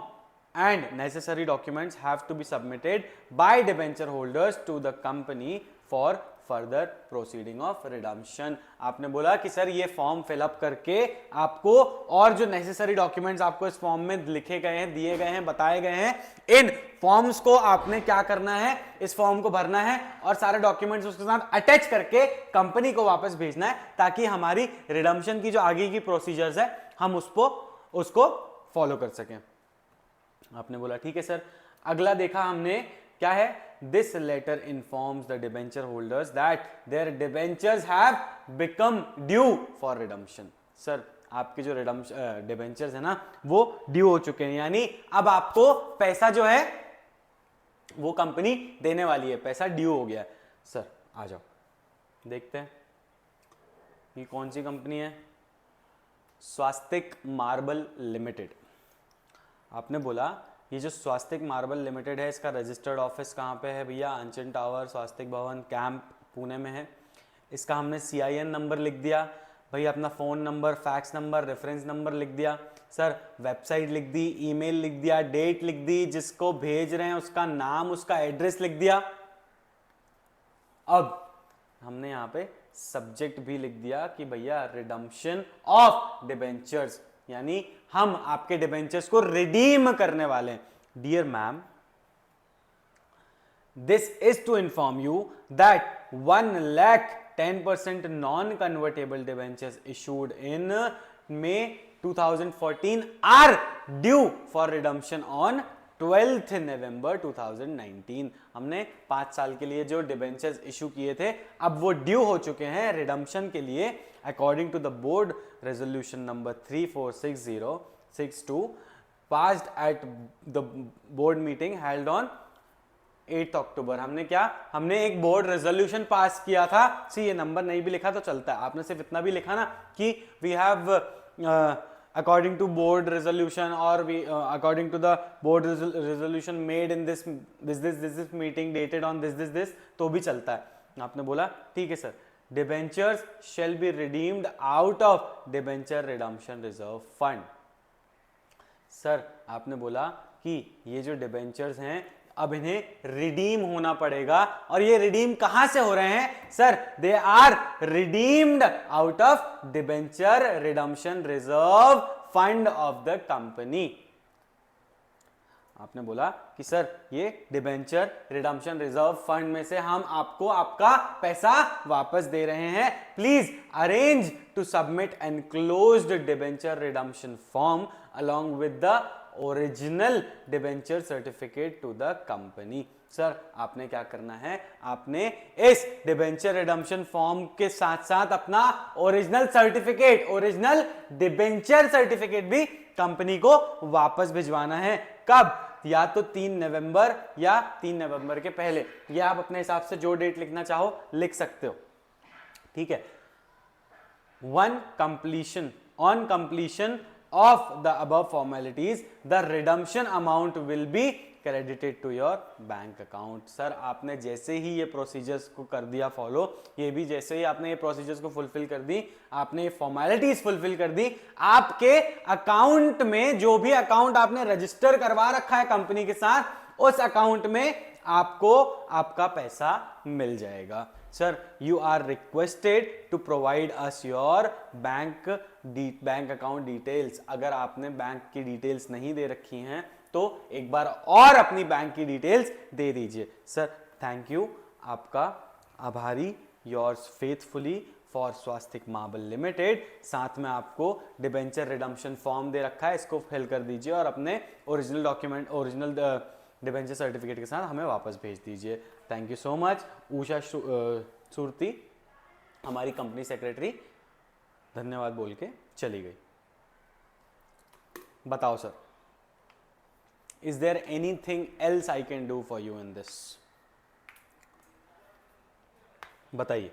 and necessary documents have to be submitted by debenture holders to the company for further proceeding of redemption। आपने बोला कि सर ये फॉर्म फिलअप करके आपको और जो नेसेसरी डॉक्यूमेंट्स आपको इस फॉर्म में लिखे गए हैं, दिए गए हैं, बताए गए हैं, इन फॉर्म्स को आपने क्या करना है, इस फॉर्म को भरना है और सारे डॉक्यूमेंट्स उसके साथ अटैच करके कंपनी को वापस भेजना है, ताकि हमारी रिडम्पशन की जो आगे की प्रोसीजर्स है हम उसको फॉलो कर सकें। आपने बोला ठीक है सर। अगला देखा हमने क्या है, this letter informs the debenture holders that their debentures have become due for redemption. Sir आपके जो डिबेंचर्स है ना वो ड्यू हो चुके हैं, यानी अब आपको पैसा जो है वो कंपनी देने वाली है, पैसा ड्यू हो गया है। सर आ जाओ देखते हैं ये कौन सी कंपनी है, स्वास्तिक मार्बल लिमिटेड। आपने बोला ये जो स्वास्तिक मार्बल लिमिटेड है इसका रजिस्टर्ड ऑफिस कहाँ पे है भैया? अंचन टावर, स्वास्तिक भवन, कैंप, पुणे में है। इसका हमने CIN नंबर लिख दिया भैया, अपना phone number, fax number, reference number लिख दिया। सर वेबसाइट लिख दी, ईमेल लिख दिया, डेट लिख दी, जिसको भेज रहे हैं उसका नाम, उसका एड्रेस लिख दिया। अब हमने यहाँ पे सब्जेक्ट भी लिख दिया कि भैया रिडम्पशन ऑफ डिबेंचर्स, यानी हम आपके डिबेंचर्स को रिडीम करने वाले हैं। Dear ma'am, this is to inform you that 1,10% non convertible debentures issued in May 2014 are due for redemption on 12th November 2019। हमने 5 साल के लिए जो डिबेंचर्स इशू किए थे अब वो ड्यू हो चुके हैं रिडम्पशन के लिए, according to the board resolution number 346062 passed at the board meeting held on 8 October. हमने एक बोर्ड रेजोल्यूशन पास किया था। सी ये नंबर नहीं भी लिखा तो चलता है, आपने सिर्फ इतना भी लिखा ना कि we have according to board resolution or according to the board resolution made in this meeting dated on this तो भी चलता है। आपने बोला ठीक है sir, debentures shall be redeemed out of debenture redemption reserve fund। Sir आपने बोला कि ये जो डिबेंचर्स हैं अब इन्हें रिडीम होना पड़ेगा, और ये रिडीम कहां से हो रहे हैं? Sir they are redeemed out of debenture redemption reserve fund of the company. आपने बोला कि सर ये डिबेंचर रिडम्पशन रिजर्व फंड में से हम आपको आपका पैसा वापस दे रहे हैं। Please arrange to submit enclosed debenture redemption form along with the original debenture certificate to the company। Sir आपने क्या करना है, आपने इस डिबेंचर रिडम्पशन फॉर्म के साथ साथ अपना original certificate, original debenture certificate भी कंपनी को वापस भिजवाना है। कब? या तो 3 नवंबर या 3 नवंबर के पहले, या आप अपने हिसाब से जो डेट लिखना चाहो लिख सकते हो। ठीक है। On completion of the above formalities, the redemption amount will be credited to your bank account। Sir आपने जैसे ही ये प्रोसीजर्स को कर दिया फॉलो, ये भी जैसे ही आपने ये प्रोसीजर्स को फुलफिल कर दी, आपने ये फॉर्मेलिटीज फुलफिल कर दी, आपके अकाउंट में जो भी अकाउंट आपने रजिस्टर करवा रखा है कंपनी के साथ, उस अकाउंट में आपको आपका पैसा मिल जाएगा। Sir you are requested to provide us your bank account details. अगर आपने बैंक की डिटेल्स नहीं दे रखी हैं तो एक बार और अपनी बैंक की डिटेल्स दे दीजिए। सर थैंक यू, आपका आभारी, yours faithfully for Swastik marble limited. साथ में आपको डिबेंचर रिडम्पशन फॉर्म दे रखा है, इसको फिल कर दीजिए और अपने original document, original debenture certificate के साथ हमें वापस भेज दीजिए। Thank you so much. Usha Surti हमारी कंपनी सेक्रेटरी धन्यवाद बोल के चली गई। बताओ sir, is there anything else I can do for you in this? बताइए,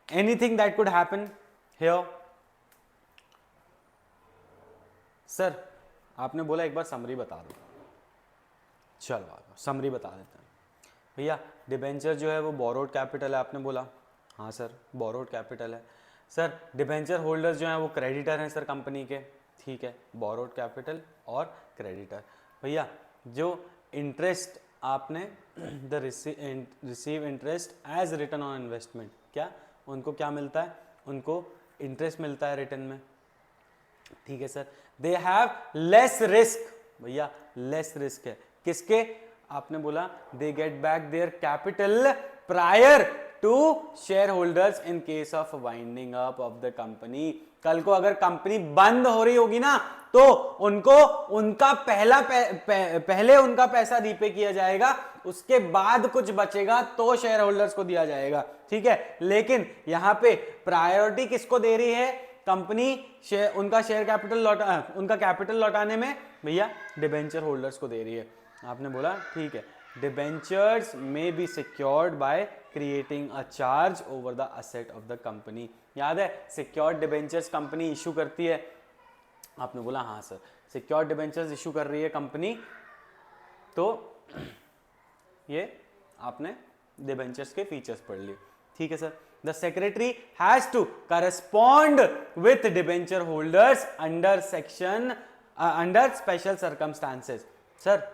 anything that could happen here? Sir आपने बोला एक बार समरी बता दो, चलो समरी बता देते हैं। भैया डिबेंचर जो है वो बोरोड कैपिटल है, आपने बोला हाँ सर बोरोड कैपिटल है। सर डिबेंचर होल्डर्स जो हैं वो क्रेडिटर हैं सर कंपनी के, ठीक है, बोरोड कैपिटल और क्रेडिटर। भैया जो इंटरेस्ट आपने the receive interest as return on investment, क्या उनको क्या मिलता है? उनको इंटरेस्ट मिलता है रिटर्न में, ठीक है sir. They have less risk, भैया लेस रिस्क है किसके? आपने बोला they get back their capital prior to share holders in case of winding up of the company. कल को अगर कंपनी बंद हो रही होगी ना तो उनको उनका पहले उनका पैसा रीपे किया जाएगा, उसके बाद कुछ बचेगा तो शेयर होल्डर्स को दिया जाएगा, ठीक है। लेकिन यहां पे प्रायोरिटी किसको दे रही है कंपनी? उनका शेयर कैपिटल उनका कैपिटल लौटाने में भैया डिबेंचर होल्डर्स को दे रही है। आपने बोला ठीक है, डिबेंचर्स में B secured by creating a charge over the asset of the company. याद है सिक्योर्ड डिबेंचर्स कंपनी इशू करती है? आपने बोला हाँ सर, सिक्योर्ड डिबेंचर्स इशू कर रही है कंपनी, तो ये आपने डिबेंचर्स के फीचर्स पढ़ लिए, ठीक है sir. The secretary has to correspond with debenture holders under special circumstances। Sir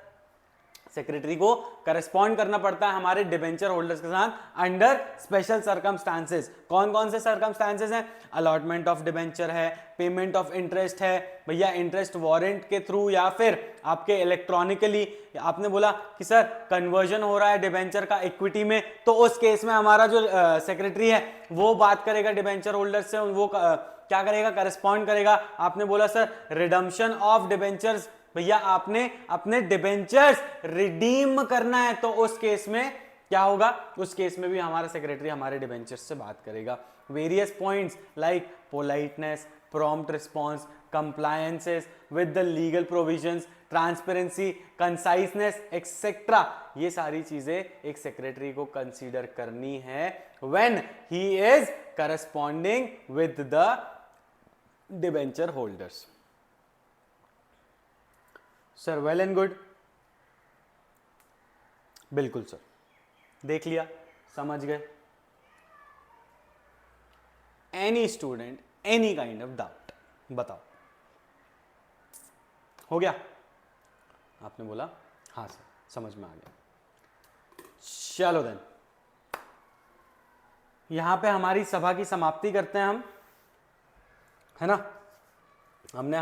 secretary को करस्पॉन्ड करना पड़ता है हमारे डिबेंचर होल्डर्स के साथ अंडर स्पेशल सर्कमस्टांसेस। कौन कौन से सर्कमस्टांसेस हैं? अलॉटमेंट ऑफ डिबेंचर है, पेमेंट ऑफ इंटरेस्ट है, भैया इंटरेस्ट वारंट के थ्रू या फिर आपके इलेक्ट्रॉनिकली। आपने बोला कि सर कन्वर्जन हो रहा है डिबेंचर का इक्विटी में, तो उस केस में हमारा जो सेक्रेटरी है वो बात करेगा डिबेंचर होल्डर से, वो क्या करेगा? करस्पॉन्ड करेगा। आपने बोला सर रिडम्पशन ऑफ डिबेंचर्स, भैया आपने अपने डिबेंचर्स रिडीम करना है तो उस केस में क्या होगा? उस केस में भी हमारा सेक्रेटरी हमारे डिबेंचर्स से बात करेगा। Various points like politeness, prompt response, compliances with the legal provisions, transparency, conciseness etcetera, ये सारी चीजें एक सेक्रेटरी को कंसीडर करनी है when he is corresponding with the debenture holders. Sir well and good, बिल्कुल सर, देख लिया, समझ गए। Any student any kind of doubt बताओ, हो गया? आपने बोला हाँ सर समझ में आ गया। चलो देन यहां पे हमारी सभा की समाप्ति करते हैं हम, है ना। हमने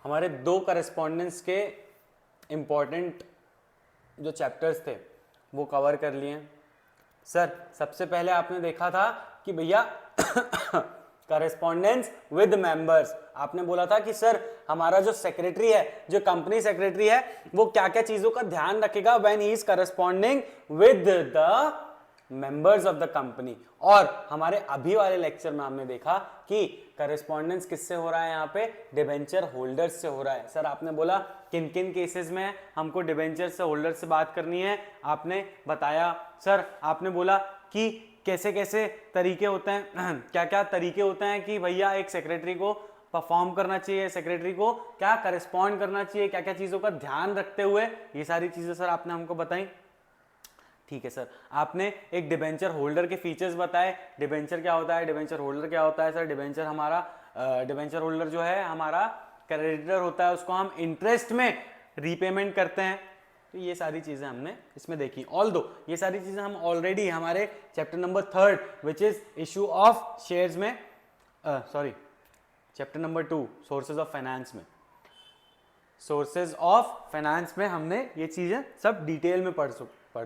हमारे दो करेस्पॉन्डेंस के इंपॉर्टेंट जो चैप्टर्स थे वो कवर कर लिए। सर सबसे पहले आपने देखा था कि भैया करेस्पॉन्डेंस विद मेंबर्स। आपने बोला था कि सर हमारा जो सेक्रेटरी है, जो कंपनी सेक्रेटरी है, वो क्या क्या चीजों का ध्यान रखेगा when he is corresponding with the members of the company. और हमारे अभी वाले लेक्चर में हमने देखा कि करेस्पॉन्डेंस किससे हो रहा है? यहाँ पे डिबेंचर होल्डर्स से हो रहा है। सर आपने बोला किन किन केसेस में हमको डिबेंचर से होल्डर से बात करनी है, आपने बताया। सर आपने बोला कि कैसे कैसे तरीके होते हैं, क्या क्या तरीके होते हैं कि भैया एक सेक्रेटरी को परफॉर्म करना चाहिए, सेक्रेटरी को क्या करस्पॉन्ड करना चाहिए, क्या क्या चीजों का ध्यान रखते हुए, ये सारी चीजें सर आपने हमको बताई। ठीक है सर, आपने एक डिबेंचर होल्डर के फीचर्स बताए। डिबेंचर क्या होता है, डिबेंचर होल्डर क्या होता है? सर डिबेंचर डिबेंचर होल्डर जो है हमारा क्रेडिटर होता है, उसको हम इंटरेस्ट में रीपेमेंट करते हैं, तो ये सारी चीजें हमने इसमें देखी। ऑल्दो ये सारी चीजें हम ऑलरेडी हमारे chapter number 3 which is issue of shares में, sorry chapter number 2 sources of finance में, सोर्सेज ऑफ फाइनेंस में हमने ये चीजें सब डिटेल में पढ़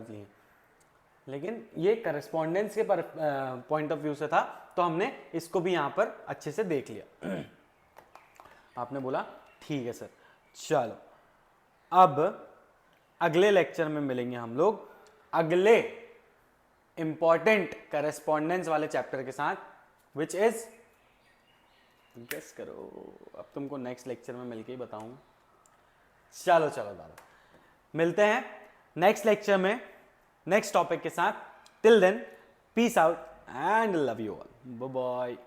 ली हैं। लेकिन ये करस्पॉन्डेंस के पॉइंट ऑफ व्यू से था, तो हमने इसको भी यहाँ पर अच्छे से देख लिया। आपने बोला ठीक है सर। चलो अब अगले लेक्चर में मिलेंगे हम लोग अगले इंपॉर्टेंट करस्पॉन्डेंस वाले चैप्टर के साथ, विच इज, गेस करो, अब तुमको नेक्स्ट लेक्चर में मिलके ही बताऊं। चलो दादा, मिलते हैं नेक्स्ट लेक्चर में नेक्स्ट टॉपिक के साथ। Till then peace out and love you all, bye bye.